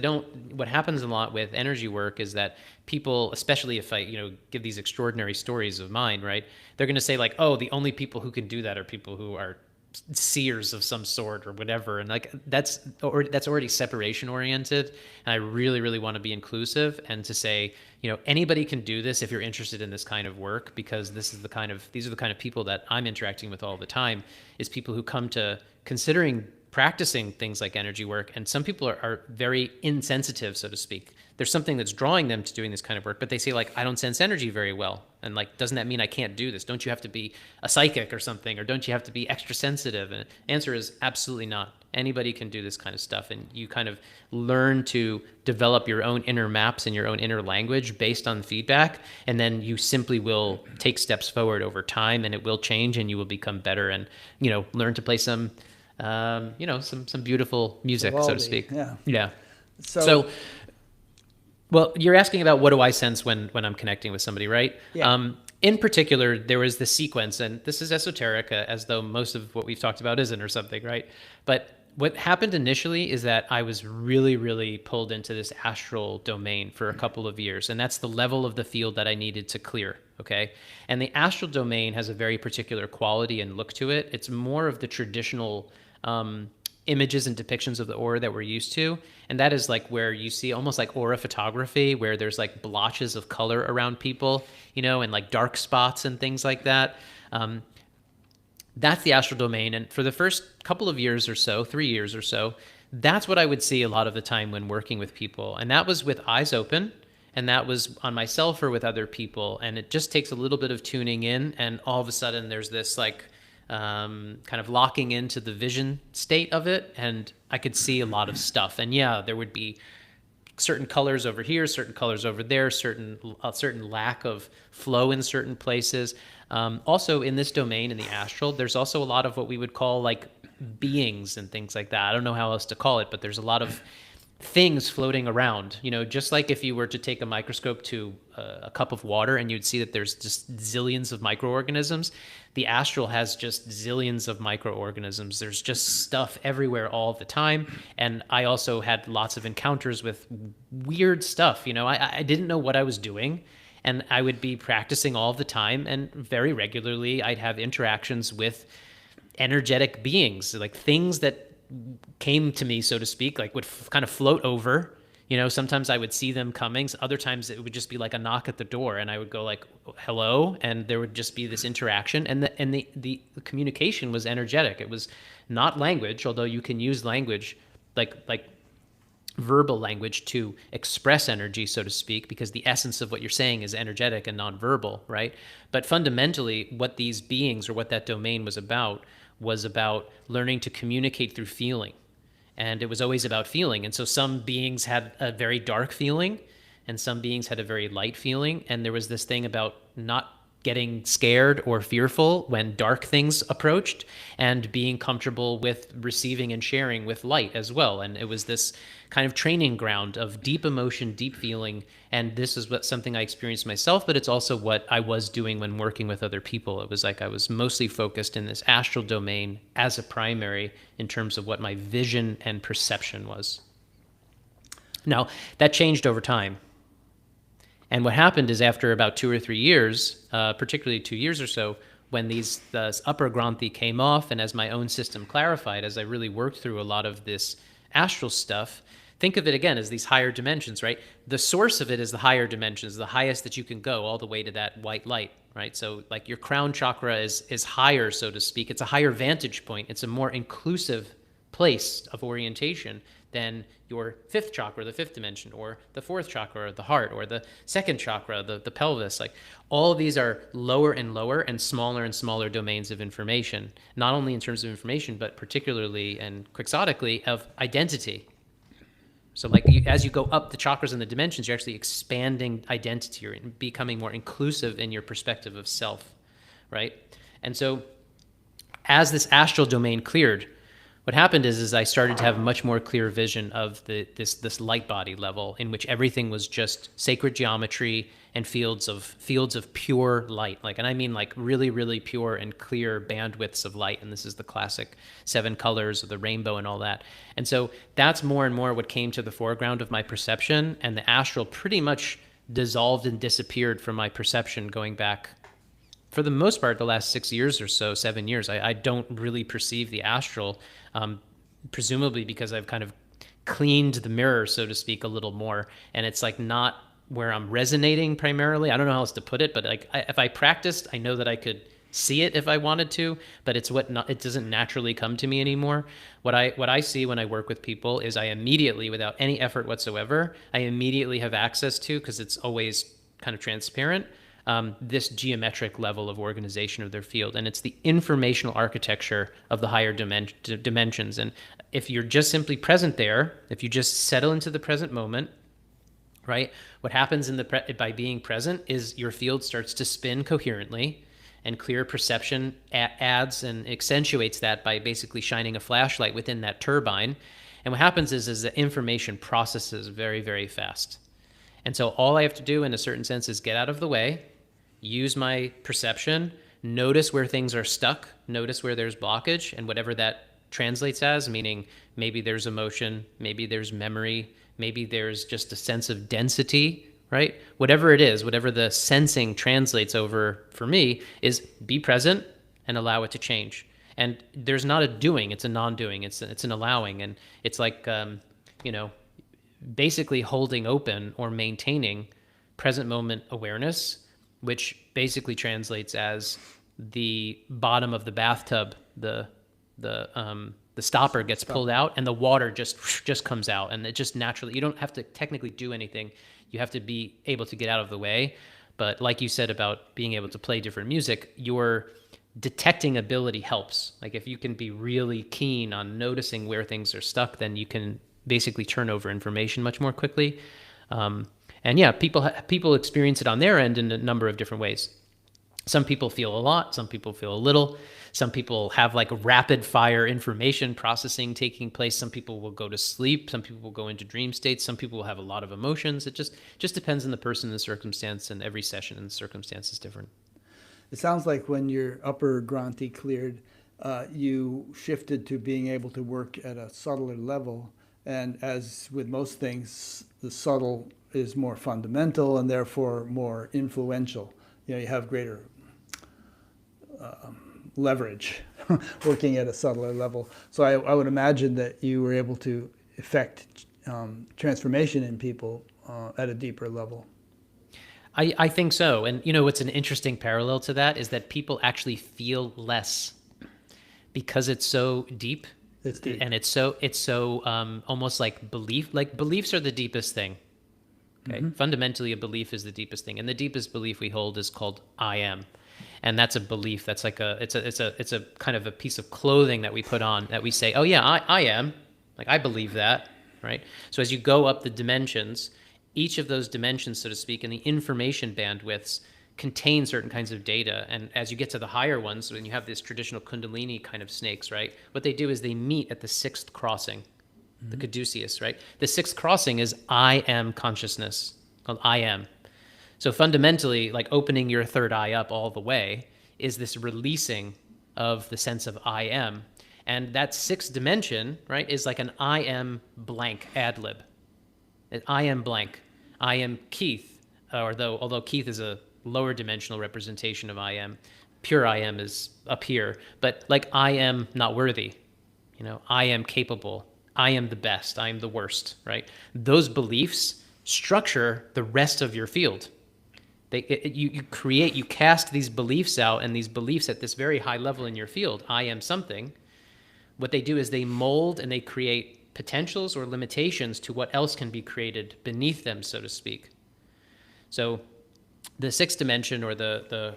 what happens a lot with energy work is that people, especially if I, give these extraordinary stories of mine, right? They're going to say like, oh, the only people who can do that are people who are seers of some sort or whatever, and like that's already separation oriented, and I really, really want to be inclusive and to say, anybody can do this if you're interested in this kind of work, because these are the kind of people that I'm interacting with all the time, is people who come to considering practicing things like energy work, and some people are very insensitive, so to speak. There's something that's drawing them to doing this kind of work, but they say like, I don't sense energy very well. And like, doesn't that mean I can't do this? Don't you have to be a psychic or something? Or don't you have to be extra sensitive? And the answer is absolutely not. Anybody can do this kind of stuff. And you kind of learn to develop your own inner maps and your own inner language based on feedback. And then you simply will take steps forward over time, and it will change, and you will become better and, learn to play some beautiful music, so to speak. Yeah. So, well, you're asking about what do I sense when I'm connecting with somebody, right? Yeah. In particular, there was this sequence, and this is esoteric, as though most of what we've talked about isn't or something, right? But what happened initially is that I was really, really pulled into this astral domain for a couple of years, and that's the level of the field that I needed to clear, okay? And the astral domain has a very particular quality and look to it. It's more of the traditional images and depictions of the aura that we're used to. And that is like where you see almost like aura photography, where there's like blotches of color around people, and like dark spots and things like that. That's the astral domain. And for the first couple of years or so, 3 years or so, that's what I would see a lot of the time when working with people. And that was with eyes open, and that was on myself or with other people. And it just takes a little bit of tuning in, and all of a sudden there's this like kind of locking into the vision state of it, and I could see a lot of stuff. And yeah, there would be certain colors over here, certain colors over there, certain lack of flow in certain places. Also in this domain, in the astral, there's also a lot of what we would call like beings and things like that. I don't know how else to call it, but there's a lot of things floating around, just like if you were to take a microscope to a cup of water and you'd see that there's just zillions of microorganisms. The astral has just zillions of microorganisms. There's just stuff everywhere all the time. And I also had lots of encounters with weird stuff. I didn't know what I was doing, and I would be practicing all the time, and very regularly I'd have interactions with energetic beings, like things that came to me, so to speak, like would kind of float over. Sometimes I would see them coming. Other times it would just be like a knock at the door, and I would go like, "Hello," and there would just be this interaction, and the communication was energetic. It was not language, although you can use language, like verbal language, to express energy, so to speak, because the essence of what you're saying is energetic and nonverbal, right? But fundamentally, what these beings, or what that domain was about learning to communicate through feeling. And it was always about feeling. And so some beings had a very dark feeling, and some beings had a very light feeling. And there was this thing about not getting scared or fearful when dark things approached, and being comfortable with receiving and sharing with light as well. And it was this kind of training ground of deep emotion, deep feeling. And this is something I experienced myself, but it's also what I was doing when working with other people. It was like I was mostly focused in this astral domain as a primary in terms of what my vision and perception was. Now, that changed over time. And what happened is, after about 2 or 3 years, particularly 2 years or so, when the upper granthi came off, and as my own system clarified, as I really worked through a lot of this astral stuff, think of it again as these higher dimensions, right? The source of it is the higher dimensions, the highest that you can go, all the way to that white light, right? So like your crown chakra is higher, so to speak. It's a higher vantage point. It's a more inclusive place of orientation than your fifth chakra, the fifth dimension, or the fourth chakra, or the heart, or the second chakra, the pelvis. Like, all of these are lower and lower and smaller domains of information, not only in terms of information, but particularly and quixotically of identity. So like as you go up the chakras and the dimensions, you're actually expanding identity, or becoming more inclusive in your perspective of self, right? And so as this astral domain cleared, what happened is I started to have a much more clear vision of this light body level, in which everything was just sacred geometry and fields of pure light. And I mean like really, really pure and clear bandwidths of light. And this is the classic 7 colors of the rainbow and all that. And so that's more and more what came to the foreground of my perception, and the astral pretty much dissolved and disappeared from my perception, going back, for the most part, the last 6 years or so, 7 years. I don't really perceive the astral, presumably because I've kind of cleaned the mirror, so to speak, a little more. And it's like not where I'm resonating primarily. I don't know how else to put it, but like if I practiced, I know that I could see it if I wanted to, but it doesn't naturally come to me anymore. What I see when I work with people is I immediately, without any effort whatsoever, I immediately have access to, because it's always kind of transparent, this geometric level of organization of their field. And it's the informational architecture of the higher dimensions. And if you're just simply present there, if you just settle into the present moment, right, what happens by being present is your field starts to spin coherently, and clear perception adds and accentuates that by basically shining a flashlight within that turbine. And what happens is the information processes very, very fast. And so all I have to do, in a certain sense, is get out of the way, use my perception, notice where things are stuck, notice where there's blockage, and whatever that translates as, meaning maybe there's emotion, maybe there's memory, maybe there's just a sense of density, right? Whatever it is, whatever the sensing translates over for me, is be present and allow it to change. And there's not a doing, it's a non-doing, it's an allowing. And it's like, basically holding open or maintaining present moment awareness, which basically translates as the bottom of the bathtub, the stopper gets pulled out and the water just comes out, and it just naturally, you don't have to technically do anything. You have to be able to get out of the way. But like you said about being able to play different music, your detecting ability helps. Like if you can be really keen on noticing where things are stuck, then you can basically turn over information much more quickly. And yeah, people experience it on their end in a number of different ways. Some people feel a lot, some people feel a little, Some people have like rapid fire information processing taking place. Some people will go to sleep. Some people will go into dream states. Some people will have a lot of emotions. It just depends on the person and the circumstance, and every session and the circumstance is different. It sounds like when your upper Granthi cleared, you shifted to being able to work at a subtler level. And as with most things, the subtle is more fundamental and therefore more influential. You know, you have greater leverage working at a subtler level. So I would imagine that you were able to effect transformation in people at a deeper level. I think so. And you know, what's an interesting parallel to that is that people actually feel less because it's so deep. It's deep. And it's so almost like belief. Like beliefs are the deepest thing. Okay, fundamentally, a belief is the deepest thing, and the deepest belief we hold is called I am, and that's a belief. That's like it's a kind of a piece of clothing that we put on that we say, oh yeah, I am, like I believe that, right? So as you go up the dimensions, each of those dimensions, so to speak, and the information bandwidths contain certain kinds of data. And as you get to the higher ones, when you have this traditional Kundalini kind of snakes, right, what they do is they meet at the sixth crossing, the caduceus, right? The sixth crossing is I am consciousness, called I am. So fundamentally, like opening your third eye up all the way is this releasing of the sense of I am. And that sixth dimension, right, is like an I am blank ad lib. I am blank. I am Keith, although Keith is a lower dimensional representation of I am. Pure I am is up here. But like I am not worthy. You know, I am capable. I am the best. I am the worst, right? Those beliefs structure the rest of your field. You cast these beliefs out, and these beliefs at this very high level in your field, I am something. What they do is they mold and they create potentials or limitations to what else can be created beneath them, so to speak. So the sixth dimension, or the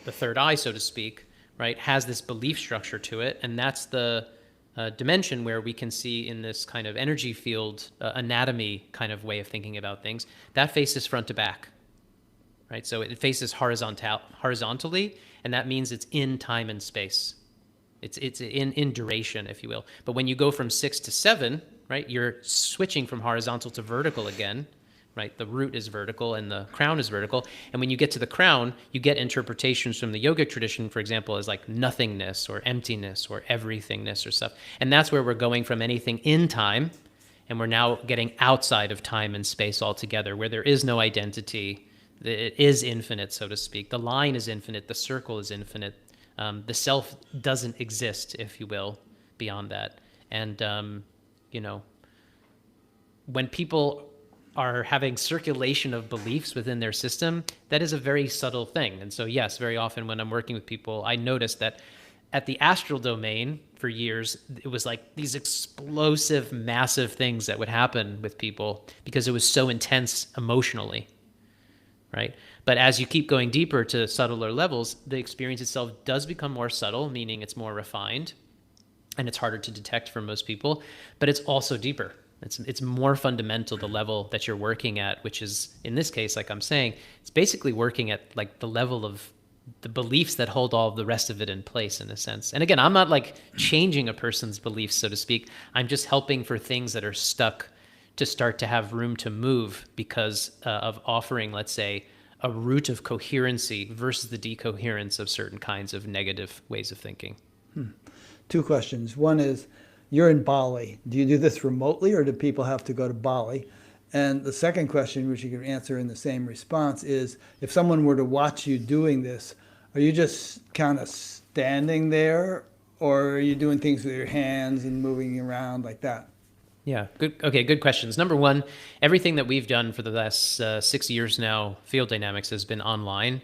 third eye, so to speak, right, has this belief structure to it, and that's the dimension where we can see in this kind of energy field anatomy kind of way of thinking about things, that faces front to back, right? So it faces horizontally, and that means it's in time and space. It's in duration, if you will. But when you go from 6 to 7, right, you're switching from horizontal to vertical again, right? The root is vertical and the crown is vertical. And when you get to the crown, you get interpretations from the yogic tradition, for example, as like nothingness or emptiness or everythingness or stuff. And that's where we're going from anything in time, and we're now getting outside of time and space altogether, where there is no identity. It is infinite, so to speak. The line is infinite. The circle is infinite. The self doesn't exist, if you will, beyond that. And, you know, when people are having circulation of beliefs within their system, that is a very subtle thing. And so, yes, very often when I'm working with people, I notice that at the astral domain for years, it was like these explosive, massive things that would happen with people because it was so intense emotionally, right? But as you keep going deeper to subtler levels, the experience itself does become more subtle, meaning it's more refined, and it's harder to detect for most people, but it's also deeper. It's more fundamental, the level that you're working at, which is, in this case, like I'm saying, it's basically working at like the level of the beliefs that hold all of the rest of it in place, in a sense. And again, I'm not like changing a person's beliefs, so to speak. I'm just helping for things that are stuck to start to have room to move because of offering, let's say, a root of coherency versus the decoherence of certain kinds of negative ways of thinking. Two questions. One is, you're in Bali. Do you do this remotely, or do people have to go to Bali? And the second question, which you can answer in the same response, is if someone were to watch you doing this, are you just kind of standing there, or are you doing things with your hands and moving around like that? Yeah, good. Okay, good questions. Number one, everything that we've done for the last 6 years now, Field Dynamics, has been online.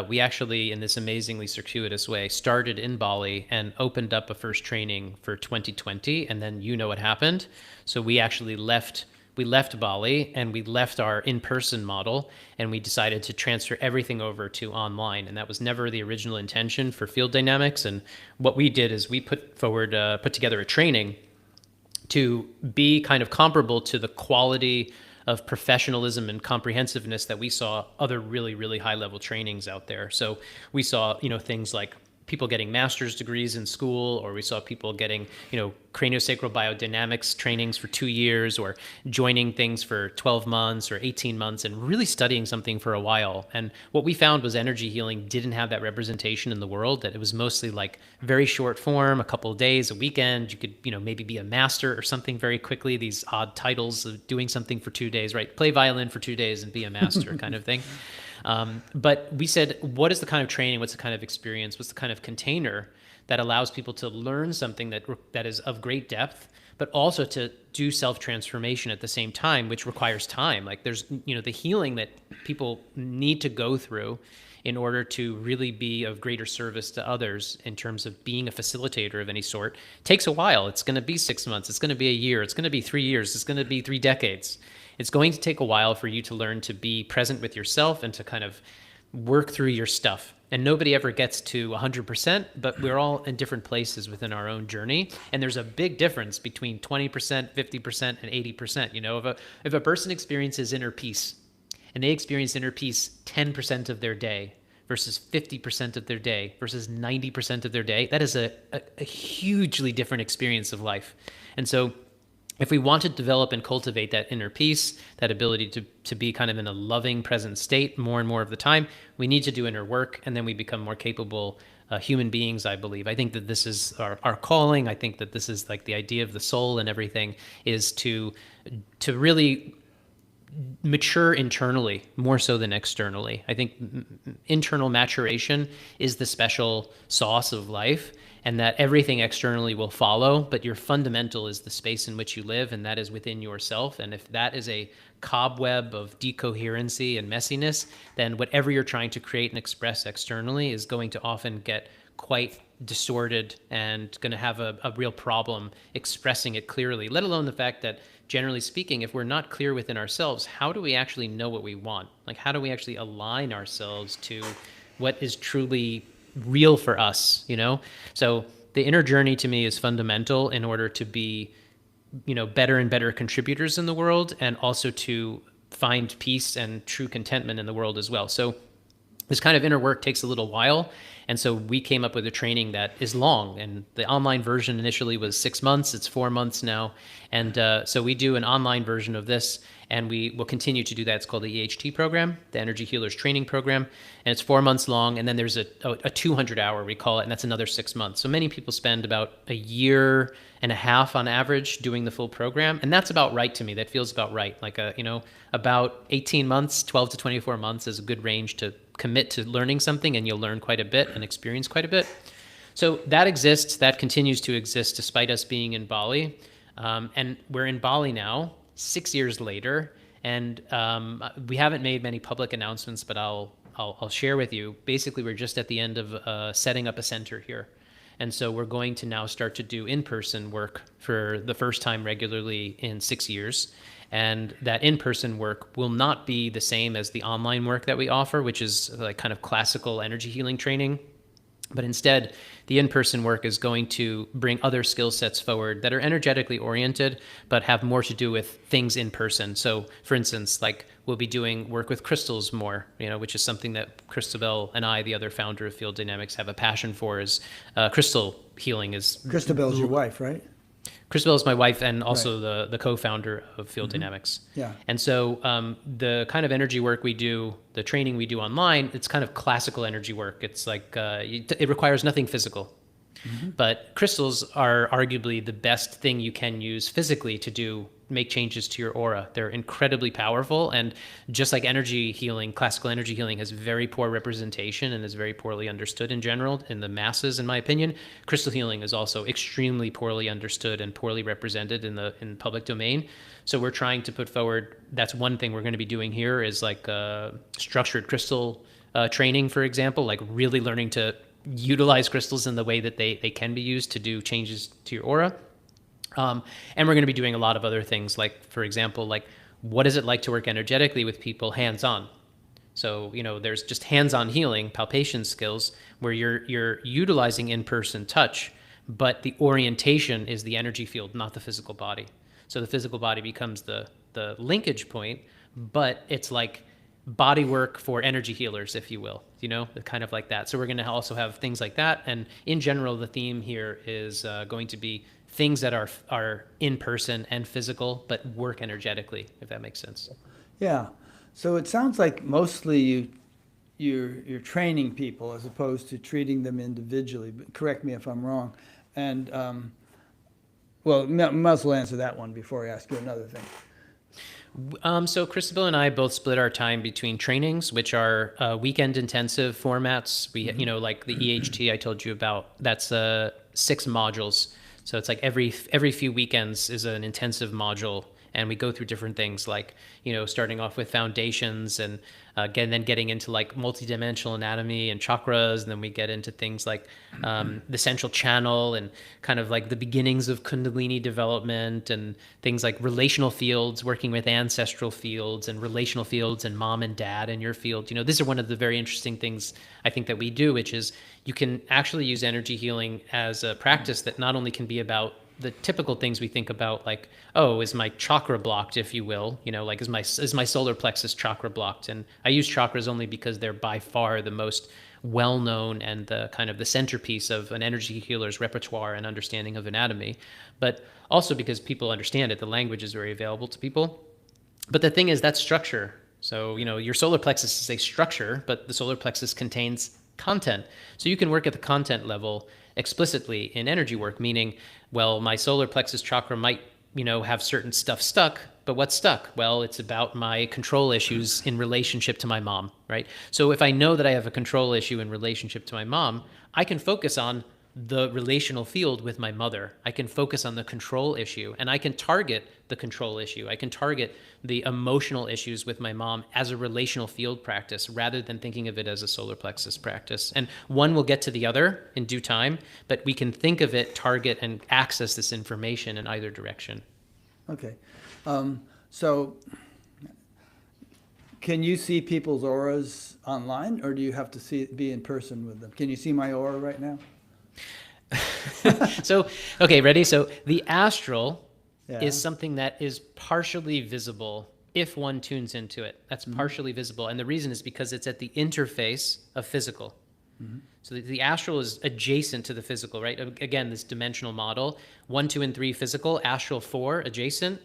We actually, in this amazingly circuitous way, started in Bali and opened up a first training for 2020, and then you know what happened. So we actually left Bali and we left our in-person model, and we decided to transfer everything over to online. And that was never the original intention for Field Dynamics. And what we did is we put together a training to be kind of comparable to the quality of professionalism and comprehensiveness that we saw other really, really high level trainings out there. So we saw, things like people getting master's degrees in school, or we saw people getting, craniosacral biodynamics trainings for 2 years, or joining things for 12 months or 18 months and really studying something for a while. And what we found was energy healing didn't have that representation in the world, that it was mostly like very short form, a couple of days, a weekend. You could, maybe be a master or something very quickly, these odd titles of doing something for 2 days, right? Play violin for 2 days and be a master kind of thing. But we said, what is the kind of training? What's the kind of experience? What's the kind of container that allows people to learn something that is of great depth, but also to do self-transformation at the same time, which requires time. Like there's, the healing that people need to go through in order to really be of greater service to others in terms of being a facilitator of any sort takes a while. It's going to be 6 months. It's going to be a year. It's going to be 3 years. It's going to be 3 decades. It's going to take a while for you to learn to be present with yourself and to kind of work through your stuff. And nobody ever gets to 100%, but we're all in different places within our own journey. And there's a big difference between 20%, 50%, and 80%. If a person experiences inner peace and they experience inner peace 10% of their day versus 50% of their day versus 90% of their day, that is a hugely different experience of life. And so if we want to develop and cultivate that inner peace, that ability to be kind of in a loving present state more and more of the time, we need to do inner work, and then we become more capable human beings, I believe. I think that this is our calling. I think that this is like the idea of the soul and everything, is to really mature internally more so than externally. I think internal maturation is the special sauce of life, and that everything externally will follow, but your fundamental is the space in which you live, and that is within yourself. And if that is a cobweb of decoherency and messiness, then whatever you're trying to create and express externally is going to often get quite distorted and going to have a real problem expressing it clearly, let alone the fact that, generally speaking, if we're not clear within ourselves, how do we actually know what we want? Like, how do we actually align ourselves to what is truly real for us, So the inner journey to me is fundamental in order to be, better and better contributors in the world, and also to find peace and true contentment in the world as well. So this kind of inner work takes a little while. And so we came up with a training that is long, and the online version initially was 6 months. It's 4 months now. And so we do an online version of this, and we will continue to do that. It's called the EHT program, the Energy Healers Training Program. And it's 4 months long. And then there's a 200-hour, we call it, and that's another 6 months. So many people spend about a year and a half on average doing the full program. And that's about right to me. That feels about right. Like, about 18 months, 12 to 24 months is a good range to commit to learning something, and you'll learn quite a bit and experience quite a bit. So that exists, that continues to exist despite us being in Bali. And we're in Bali now, 6 years later, and we haven't made many public announcements, but I'll share with you. Basically, we're just at the end of setting up a center here. And so we're going to now start to do in-person work for the first time regularly in 6 years. And that in-person work will not be the same as the online work that we offer, which is like kind of classical energy healing training. But instead, the in-person work is going to bring other skill sets forward that are energetically oriented, but have more to do with things in person. So for instance, like we'll be doing work with crystals more, which is something that Christabel and I, the other founder of Field Dynamics, have a passion for, is crystal healing. Christabel's your wife, right? Christabel is my wife, and also Right. the co-founder of Field Dynamics. Yeah. And so the kind of energy work we do, the training we do online, it's kind of classical energy work. It's like it requires nothing physical. But crystals are arguably the best thing you can use physically to make changes to your aura. They're incredibly powerful, and just like energy healing, classical energy healing has very poor representation and is very poorly understood in general in the masses, in my opinion. Crystal healing is also extremely poorly understood and poorly represented in public domain. So we're trying to put forward, that's one thing we're going to be doing here, is like structured crystal training, for example, like really learning to utilize crystals in the way that they can be used to do changes to your aura. And we're going to be doing a lot of other things, like, for example, like what is it like to work energetically with people hands-on? So, there's just hands-on healing, palpation skills, where you're utilizing in-person touch, but the orientation is the energy field, not the physical body. So the physical body becomes the linkage point, but it's like body work for energy healers, if you will, kind of like that. So we're going to also have things like that. And in general, the theme here is going to be things that are in person and physical, but work energetically, if that makes sense. Yeah. So it sounds like mostly you're training people as opposed to treating them individually. But correct me if I'm wrong. And well, might as well answer that one before I ask you another thing. So Christabel and I both split our time between trainings, which are weekend intensive formats. We, like the EHT I told you about, that's 6 modules. So it's like every few weekends is an intensive module, and we go through different things like, starting off with foundations and then getting into like multidimensional anatomy and chakras. And then we get into things like the central channel and kind of like the beginnings of Kundalini development and things like relational fields, working with ancestral fields and relational fields and mom and dad in your field. These are one of the very interesting things I think that we do, which is you can actually use energy healing as a practice that not only can be about the typical things we think about, like, oh, is my chakra blocked, if you will, like is my solar plexus chakra blocked? And I use chakras only because they're by far the most well-known and the kind of the centerpiece of an energy healer's repertoire and understanding of anatomy, but also because people understand it. The language is very available to people. But the thing is, that's structure. So, your solar plexus is a structure, but the solar plexus contains content. So you can work at the content level explicitly in energy work, meaning, well, my solar plexus chakra might, have certain stuff stuck, but what's stuck? Well, it's about my control issues in relationship to my mom, right? So if I know that I have a control issue in relationship to my mom, I can focus on the relational field with my mother. I can focus on the control issue, and I can target the control issue. I can target the emotional issues with my mom as a relational field practice rather than thinking of it as a solar plexus practice. And one will get to the other in due time, but we can think of it, target, and access this information in either direction. Okay. So can you see people's auras online, or do you have to be in person with them? Can you see my aura right now? So, okay, ready? So the astral is something that is partially visible if one tunes into it. That's partially visible. And the reason is because it's at the interface of physical. So the astral is adjacent to the physical, right? Again, this dimensional model, 1, 2, and 3 physical, astral 4 adjacent,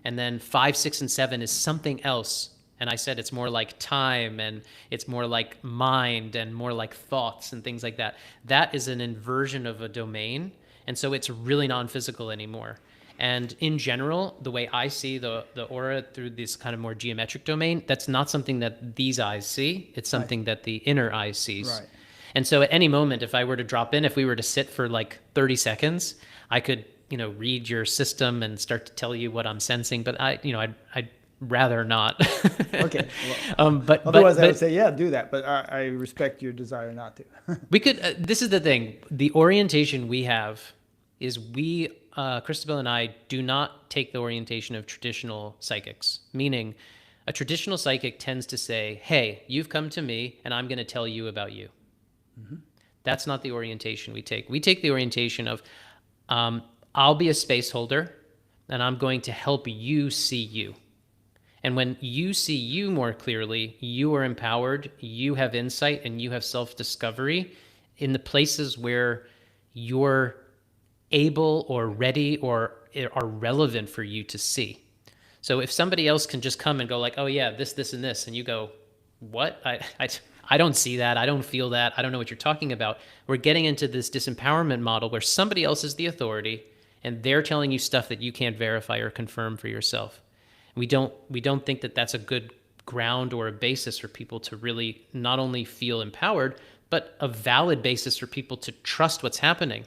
and then 5, 6, and 7 is something else. And I said it's more like time, and it's more like mind, and more like thoughts and things like that. That is an inversion of a domain, and so it's really non-physical anymore. And in general, the way I see the aura through this kind of more geometric domain, that's not something that these eyes see. It's something that the inner eye sees. Right. And so at any moment, if I were to drop in, if we were to sit for like 30 seconds, I could, read your system and start to tell you what I'm sensing. But I'd rather not. Okay. Well, but otherwise, I would say, yeah, do that. But I respect your desire not to. We could. This is the thing. The orientation we have is Christabel and I do not take the orientation of traditional psychics. Meaning, a traditional psychic tends to say, "Hey, you've come to me, and I'm going to tell you about you." That's not the orientation we take. We take the orientation of, I'll be a space holder, and I'm going to help you see you. And when you see you more clearly, you are empowered, you have insight, and you have self-discovery in the places where you're able or ready or are relevant for you to see. So if somebody else can just come and go like, oh yeah, this, and this, and you go, what? I don't see that. I don't feel that. I don't know what you're talking about. We're getting into this disempowerment model where somebody else is the authority and they're telling you stuff that you can't verify or confirm for yourself. We don't think that that's a good ground or a basis for people to really not only feel empowered, but a valid basis for people to trust what's happening.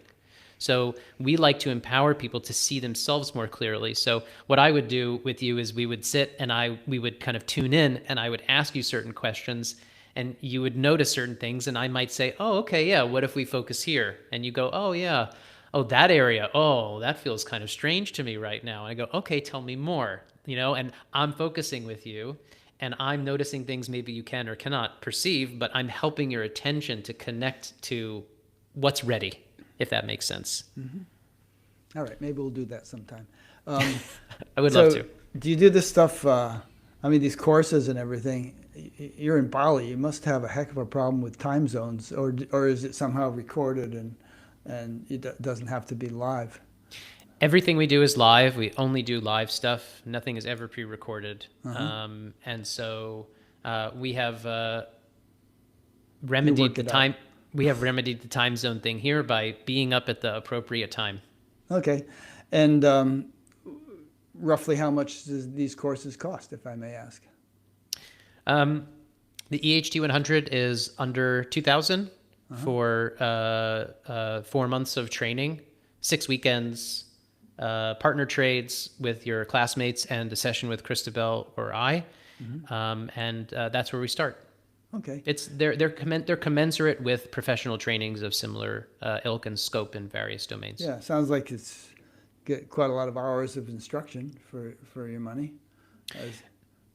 So we like to empower people to see themselves more clearly. So what I would do with you is we would sit and we would kind of tune in, and I would ask you certain questions, and you would notice certain things, and I might say, oh, okay, yeah, what if we focus here? And you go, oh, yeah, oh, that area, oh, that feels kind of strange to me right now. And I go, okay, tell me more, and I'm focusing with you, and I'm noticing things maybe you can or cannot perceive, but I'm helping your attention to connect to what's ready, if that makes sense. All right, maybe we'll do that sometime. I would love to. Do you do this stuff I mean, these courses and everything, you're in Bali, you must have a heck of a problem with time zones, or is it somehow recorded and it doesn't have to be live? Everything we do is live. We only do live stuff. Nothing is ever pre-recorded. Uh-huh. And so we have You remedied work the it out. time. We have remedied the time zone thing here by being up at the appropriate time. Okay. And roughly how much does these courses cost, if I may ask? Um, the EHT 100 is under 2,000 Uh-huh. for 4 months of training, 6 weekends, partner trades with your classmates, and a session with Christabel or I. Mm-hmm. And that's where we start. Okay. They're commensurate with professional trainings of similar ilk and scope in various domains. Yeah, sounds like it's get quite a lot of hours of instruction for your money. As,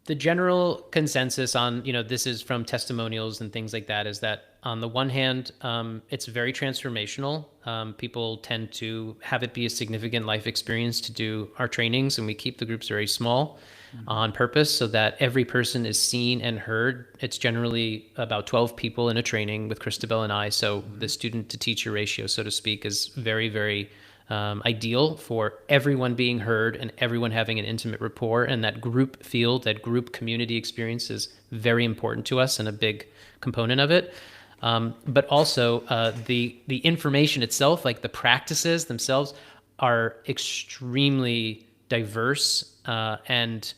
The general consensus on, this is from testimonials and things like that, is that on the one hand, it's very transformational. People tend to have it be a significant life experience to do our trainings, and we keep the groups very small on purpose so that every person is seen and heard. It's generally about 12 people in a training with Christabel and I. So the student to teacher ratio, so to speak, is very, very ideal for everyone being heard and everyone having an intimate rapport. And that group feel, that group community experience is very important to us and a big component of it. But also the information itself, like the practices themselves, are extremely diverse and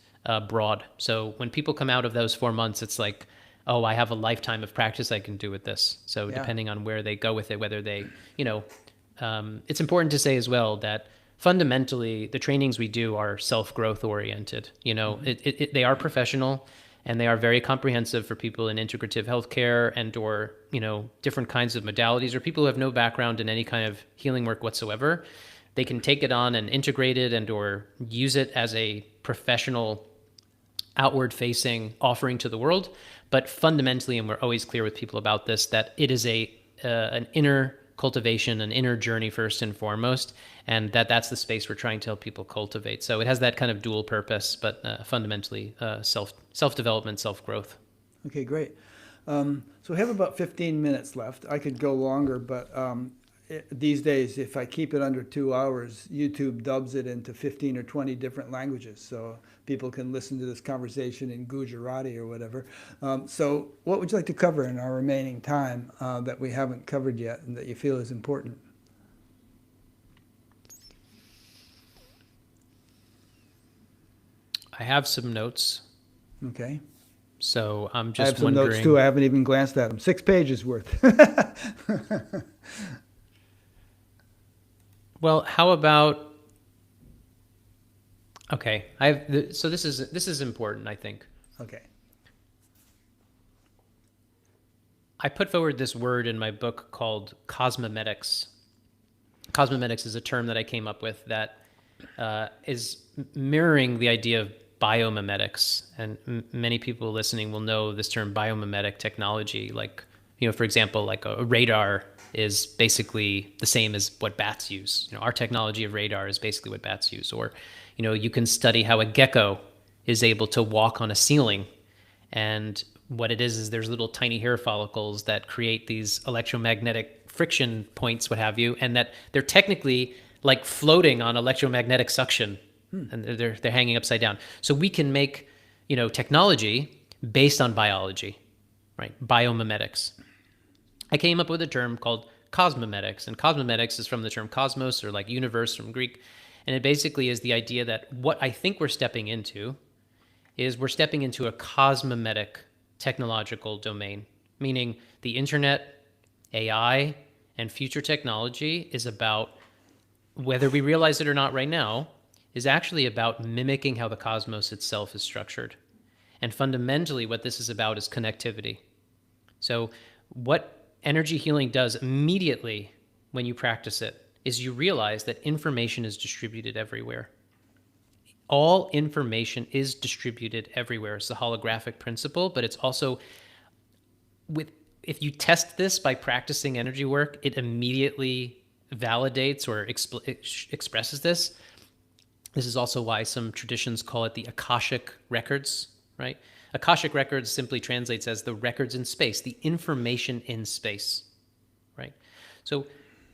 broad. So when people come out of those 4 months, it's like, oh, I have a lifetime of practice I can do with this. So Yeah. depending on where they go with it, whether they, it's important to say as well that fundamentally the trainings we do are self-growth oriented. They are professional and they are very comprehensive for people in integrative healthcare and or different kinds of modalities, or people who have no background in any kind of healing work whatsoever. They can take it on and integrate it and or use it as a professional outward facing offering to the world. But fundamentally, and we're always clear with people about this, that it is an inner cultivation, an inner journey first and foremost, and that's the space we're trying to help people cultivate. So it has that kind of dual purpose, but fundamentally self-development, self-growth. Okay, great. So we have about 15 minutes left. I could go longer, but these days, if I keep it under 2 hours, YouTube dubs it into 15 or 20 different languages. So people can listen to this conversation in Gujarati or whatever. So what would you like to cover in our remaining time that we haven't covered yet and that you feel is important? I have some notes. Okay. So I'm I just have some wondering. notes too. I haven't even glanced at them. 6 pages worth. Well, how about? Okay, so this is important, I think. Okay. I put forward this word in my book called cosmometics. Cosmometics is a term that I came up with that is mirroring the idea of biomimetics. And many people listening will know this term biomimetic technology. Like, for example, like a radar is basically the same as what bats use. Our technology of radar is basically what bats use. Or, you can study how a gecko is able to walk on a ceiling. And what it is there's little tiny hair follicles that create these electromagnetic friction points, what have you, and that they're technically like floating on electromagnetic suction, and they're hanging upside down. So we can make, technology based on biology, right? Biomimetics. I came up with a term called cosmometics, and cosmometics is from the term cosmos, or like universe from Greek, and it basically is the idea that what I think we're stepping into is we're stepping into a cosmometic technological domain, meaning the internet, AI, and future technology is about, whether we realize it or not right now, is actually about mimicking how the cosmos itself is structured. And fundamentally, what this is about is connectivity. So what energy healing does immediately when you practice it is you realize that information is distributed everywhere. All information is distributed everywhere. It's the holographic principle, but it's also if you test this by practicing energy work, it immediately validates or expresses this. This is also why some traditions call it the Akashic records, right? Akashic records simply translates as the records in space, the information in space, right? So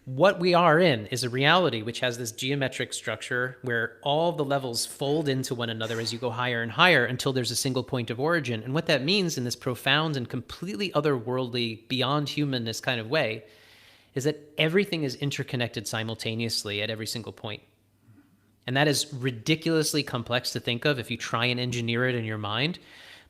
what we are in is a reality which has this geometric structure where all the levels fold into one another as you go higher and higher until there's a single point of origin. And what that means in this profound and completely otherworldly, beyond humanness kind of way is that everything is interconnected simultaneously at every single point. And that is ridiculously complex to think of if you try and engineer it in your mind.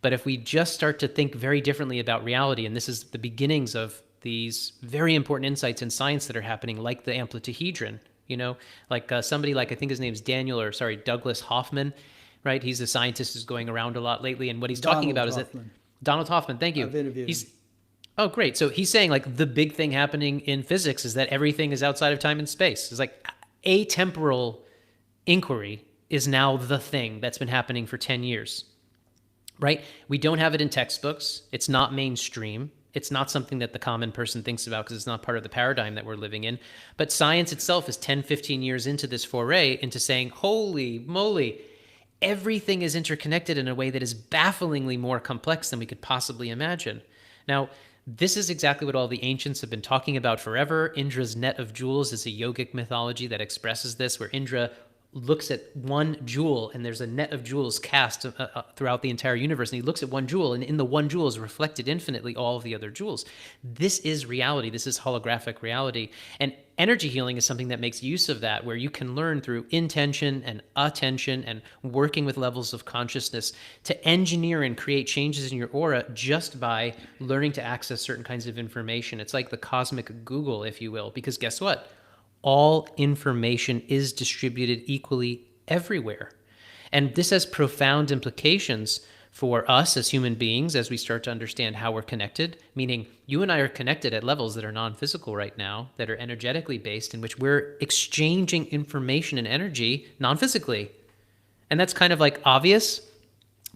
But if we just start to think very differently about reality, and this is the beginnings of these very important insights in science that are happening, like the amplitahedron, like somebody like, I think his name's Douglas Hoffman, right? He's a scientist who's going around a lot lately. And what he's talking about is that Donald Hoffman, thank you. I've interviewed him. Oh, great. So he's saying like the big thing happening in physics is that everything is outside of time and space. It's like atemporal inquiry is now the thing that's been happening for 10 years, right? We don't have it in textbooks. It's not mainstream. It's not something that the common person thinks about because it's not part of the paradigm that we're living in. But science itself is 10, 15 years into this foray into saying, holy moly, everything is interconnected in a way that is bafflingly more complex than we could possibly imagine. Now, this is exactly what all the ancients have been talking about forever. Indra's net of jewels is a yogic mythology that expresses this, where Indra looks at one jewel and there's a net of jewels cast throughout the entire universe, and he looks at one jewel, and in the one jewel is reflected infinitely all of the other jewels. This is reality. This is holographic reality. And energy healing is something that makes use of that, where you can learn through intention and attention and working with levels of consciousness to engineer and create changes in your aura just by learning to access certain kinds of information. It's like the cosmic Google, if you will, because guess what? All information is distributed equally everywhere. And this has profound implications for us as human beings as we start to understand how we're connected, meaning you and I are connected at levels that are non-physical right now, that are energetically based, in which we're exchanging information and energy non-physically. And that's kind of like obvious,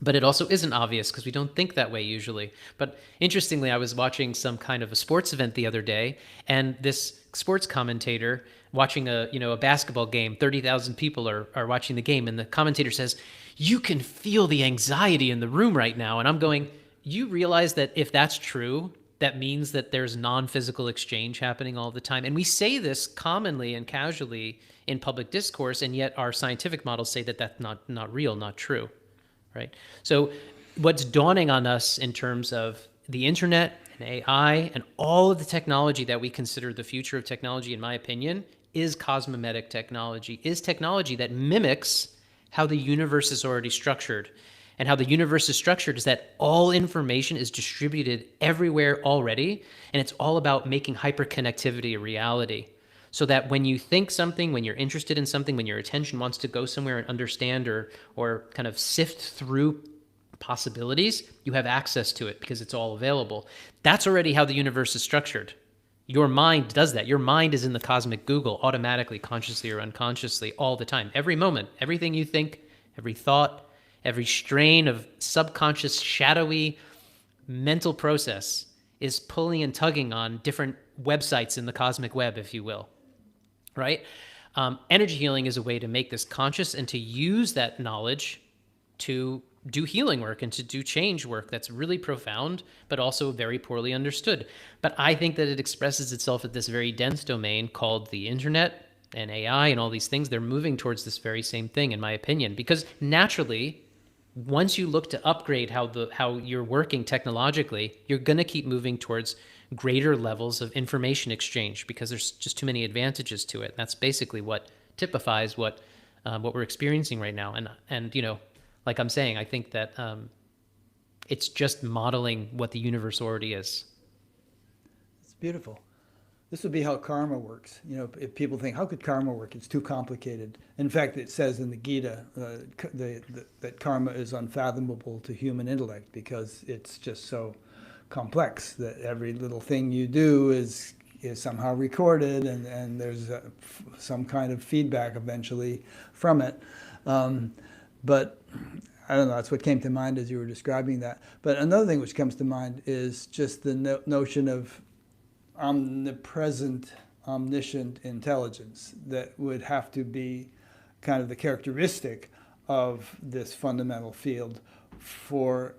but it also isn't obvious because we don't think that way usually. But interestingly, I was watching some kind of a sports event the other day, and this sports commentator watching a basketball game, 30,000 people are watching the game, and the commentator says, "You can feel the anxiety in the room right now." And I'm going, you realize that if that's true, that means that there's non-physical exchange happening all the time. And we say this commonly and casually in public discourse, and yet our scientific models say that that's not real, not true. Right? So what's dawning on us in terms of the internet and AI and all of the technology that we consider the future of technology, in my opinion, is cosmometic technology, is technology that mimics how the universe is already structured. And how the universe is structured is that all information is distributed everywhere already, and it's all about making hyperconnectivity a reality. So that when you think something, when you're interested in something, when your attention wants to go somewhere and understand or kind of sift through possibilities, you have access to it because it's all available. That's already how the universe is structured. Your mind does that. Your mind is in the cosmic Google automatically, consciously or unconsciously, all the time. Every moment, everything you think, every thought, every strain of subconscious, shadowy mental process is pulling and tugging on different websites in the cosmic web, if you will. Right? Energy healing is a way to make this conscious and to use that knowledge to do healing work and to do change work that's really profound, but also very poorly understood. But I think that it expresses itself at this very dense domain called the internet and AI and all these things. They're moving towards this very same thing, in my opinion, because naturally, once you look to upgrade how you're working technologically, you're going to keep moving towards greater levels of information exchange because there's just too many advantages to it. That's basically what typifies what we're experiencing right now. And like I'm saying, I think that it's just modeling what the universe already is. It's beautiful. This would be how karma works. If people think, how could karma work? It's too complicated. In fact, it says in the Gita that karma is unfathomable to human intellect because it's just so complex that every little thing you do is somehow recorded and there's some kind of feedback eventually from it. But I don't know, that's what came to mind as you were describing that. But another thing which comes to mind is just the notion of omnipresent, omniscient intelligence that would have to be kind of the characteristic of this fundamental field, for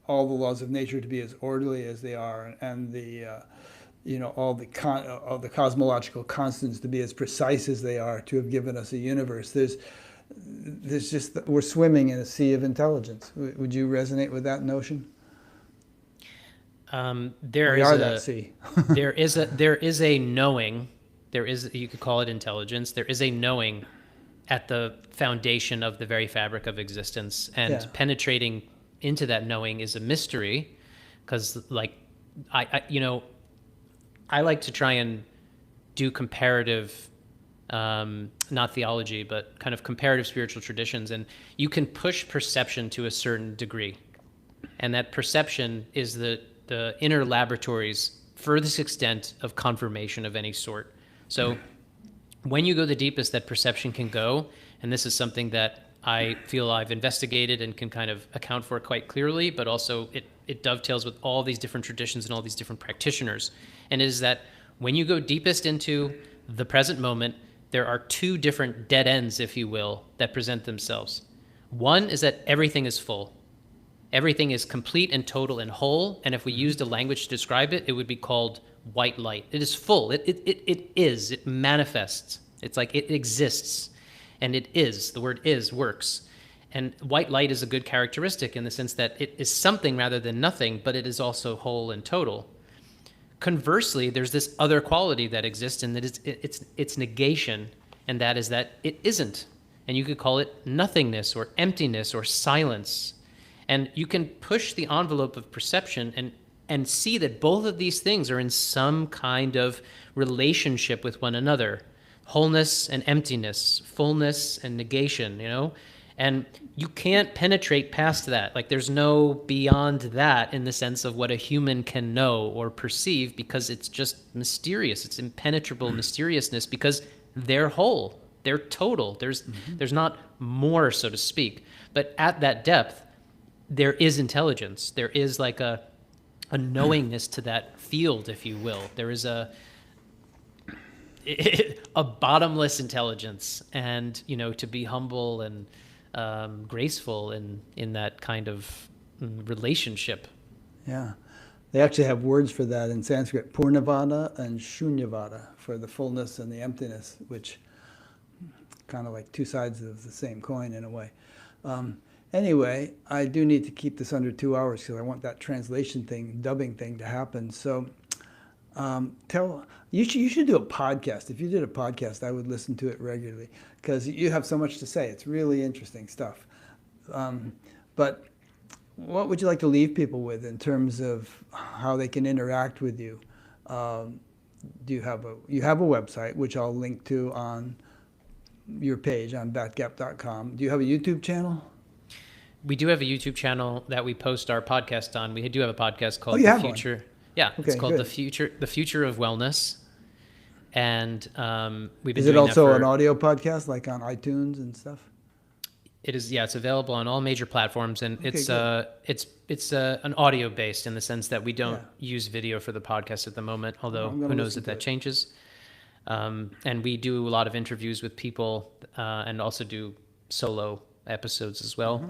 all the laws of nature to be as orderly as they are, and all the cosmological constants to be as precise as they are, to have given us a universe. There's just, we're swimming in a sea of intelligence. Would you resonate with that notion? There We is are a that sea. there is a knowing. There is, you could call it intelligence. There is a knowing at the foundation of the very fabric of existence, and Yeah. penetrating into that knowing is a mystery, because like I like to try and do comparative, not theology, but kind of comparative spiritual traditions, and you can push perception to a certain degree, and that perception is the inner laboratory's furthest extent of confirmation of any sort. So when you go the deepest that perception can go, and this is something that I feel I've investigated and can kind of account for quite clearly, but also it dovetails with all these different traditions and all these different practitioners. And it is that when you go deepest into the present moment, there are two different dead ends, if you will, that present themselves. One is that everything is full. Everything is complete and total and whole. And if we used a language to describe it, it would be called white light. It is full. It manifests. It's like it exists. And it is. The word is works. And white light is a good characteristic in the sense that it is something rather than nothing, but it is also whole and total. Conversely, there's this other quality that exists, and that it's negation, and that is that it isn't. And you could call it nothingness or emptiness or silence. And you can push the envelope of perception and see that both of these things are in some kind of relationship with one another. Wholeness and emptiness, fullness and negation, And you can't penetrate past that. Like, there's no beyond that in the sense of what a human can know or perceive, because it's just mysterious. It's impenetrable mysteriousness, because they're whole, they're total. There's not more, so to speak. But at that depth, there is intelligence. There is like a knowingness to that field, if you will. There is a bottomless intelligence, and to be humble and graceful in that kind of relationship. Yeah. They actually have words for that in Sanskrit, purnavada and shunyavada, for the fullness and the emptiness, which kind of like two sides of the same coin in a way. Anyway, I do need to keep this under 2 hours because I want that translation thing, dubbing thing to happen. So you should do a podcast. If you did a podcast, I would listen to it regularly, because you have so much to say. It's really interesting stuff. But what would you like to leave people with in terms of how they can interact with you? You have a website, which I'll link to on your page on batgap.com. Do you have a YouTube channel? We do have a YouTube channel that we post our podcast on. We do have a podcast called The Future. One. Yeah, okay, it's called good. The Future of Wellness. And we've been Is it doing also that an audio podcast, like on iTunes and stuff? It is, yeah. It's available on all major platforms, and Okay, it's an audio based in the sense that we don't use video for the podcast at the moment. Although who knows if that changes. And we do a lot of interviews with people, and also do solo episodes as well. Mm-hmm.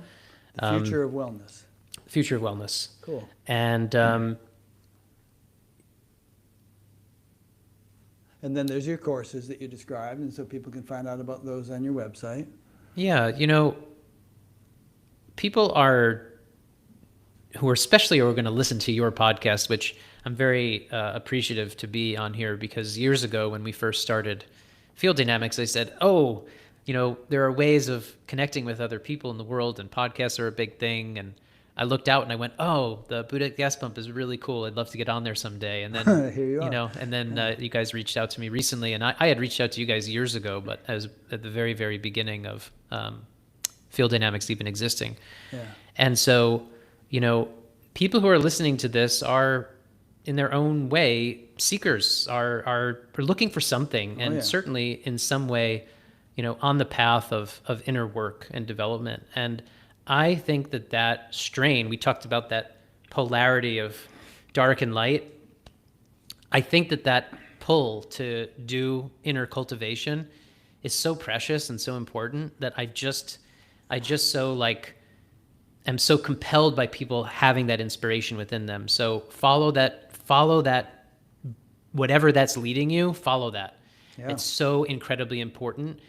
The Future of Wellness. Future of Wellness. Cool. And and then there's your courses that you described, and so people can find out about those on your website. Yeah, people who are especially going to listen to your podcast, which I'm very appreciative to be on here, because years ago when we first started Field Dynamics, I said, there are ways of connecting with other people in the world, and podcasts are a big thing. And I looked out and I went, the Buddha Gas Pump is really cool. I'd love to get on there someday. And then, Here you are. and then you guys reached out to me recently, and I had reached out to you guys years ago, but as at the very, very beginning of Field Dynamics even existing. Yeah. And so, people who are listening to this are, in their own way, seekers, are looking for something, and certainly in some way, on the path of inner work and development. And I think that strain, we talked about that polarity of dark and light. I think that pull to do inner cultivation is so precious and so important that I just so am so compelled by people having that inspiration within them. So follow that, whatever that's leading you, follow that. Yeah. It's so incredibly important.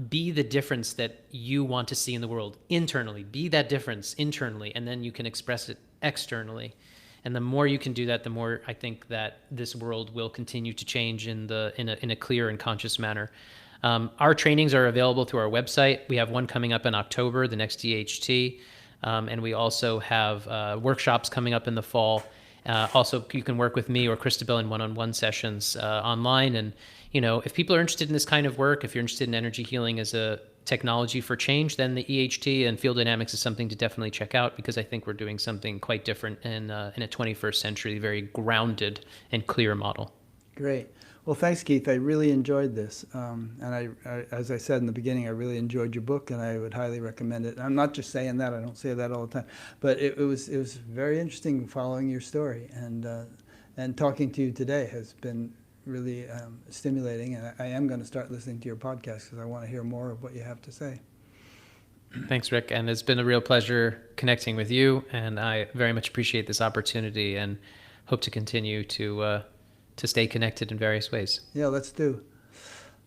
Be the difference that you want to see in the world internally. Be that difference internally, and then you can express it externally. And the more you can do that, the more I think that this world will continue to change in a clear and conscious manner. Our trainings are available through our website. We have one coming up in October, the next DHT. And we also have workshops coming up in the fall. Also, you can work with me or Christabel in one-on-one sessions online. And, if people are interested in this kind of work, if you're interested in energy healing as a technology for change, then the EHT and field dynamics is something to definitely check out, because I think we're doing something quite different in a 21st century, very grounded and clear model. Great. Well, thanks, Keith. I really enjoyed this. And I, as I said in the beginning, I really enjoyed your book, and I would highly recommend it. I'm not just saying that. I don't say that all the time. But it was very interesting following your story. And talking to you today has been really stimulating. And I am going to start listening to your podcast because I want to hear more of what you have to say. Thanks, Rick. And it's been a real pleasure connecting with you. And I very much appreciate this opportunity and hope to continue to stay connected in various ways. Yeah, let's do.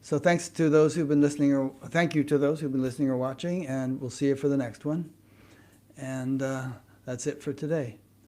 So thanks to those who've been listening, or thank you to those who've been listening or watching, and we'll see you for the next one. And that's it for today.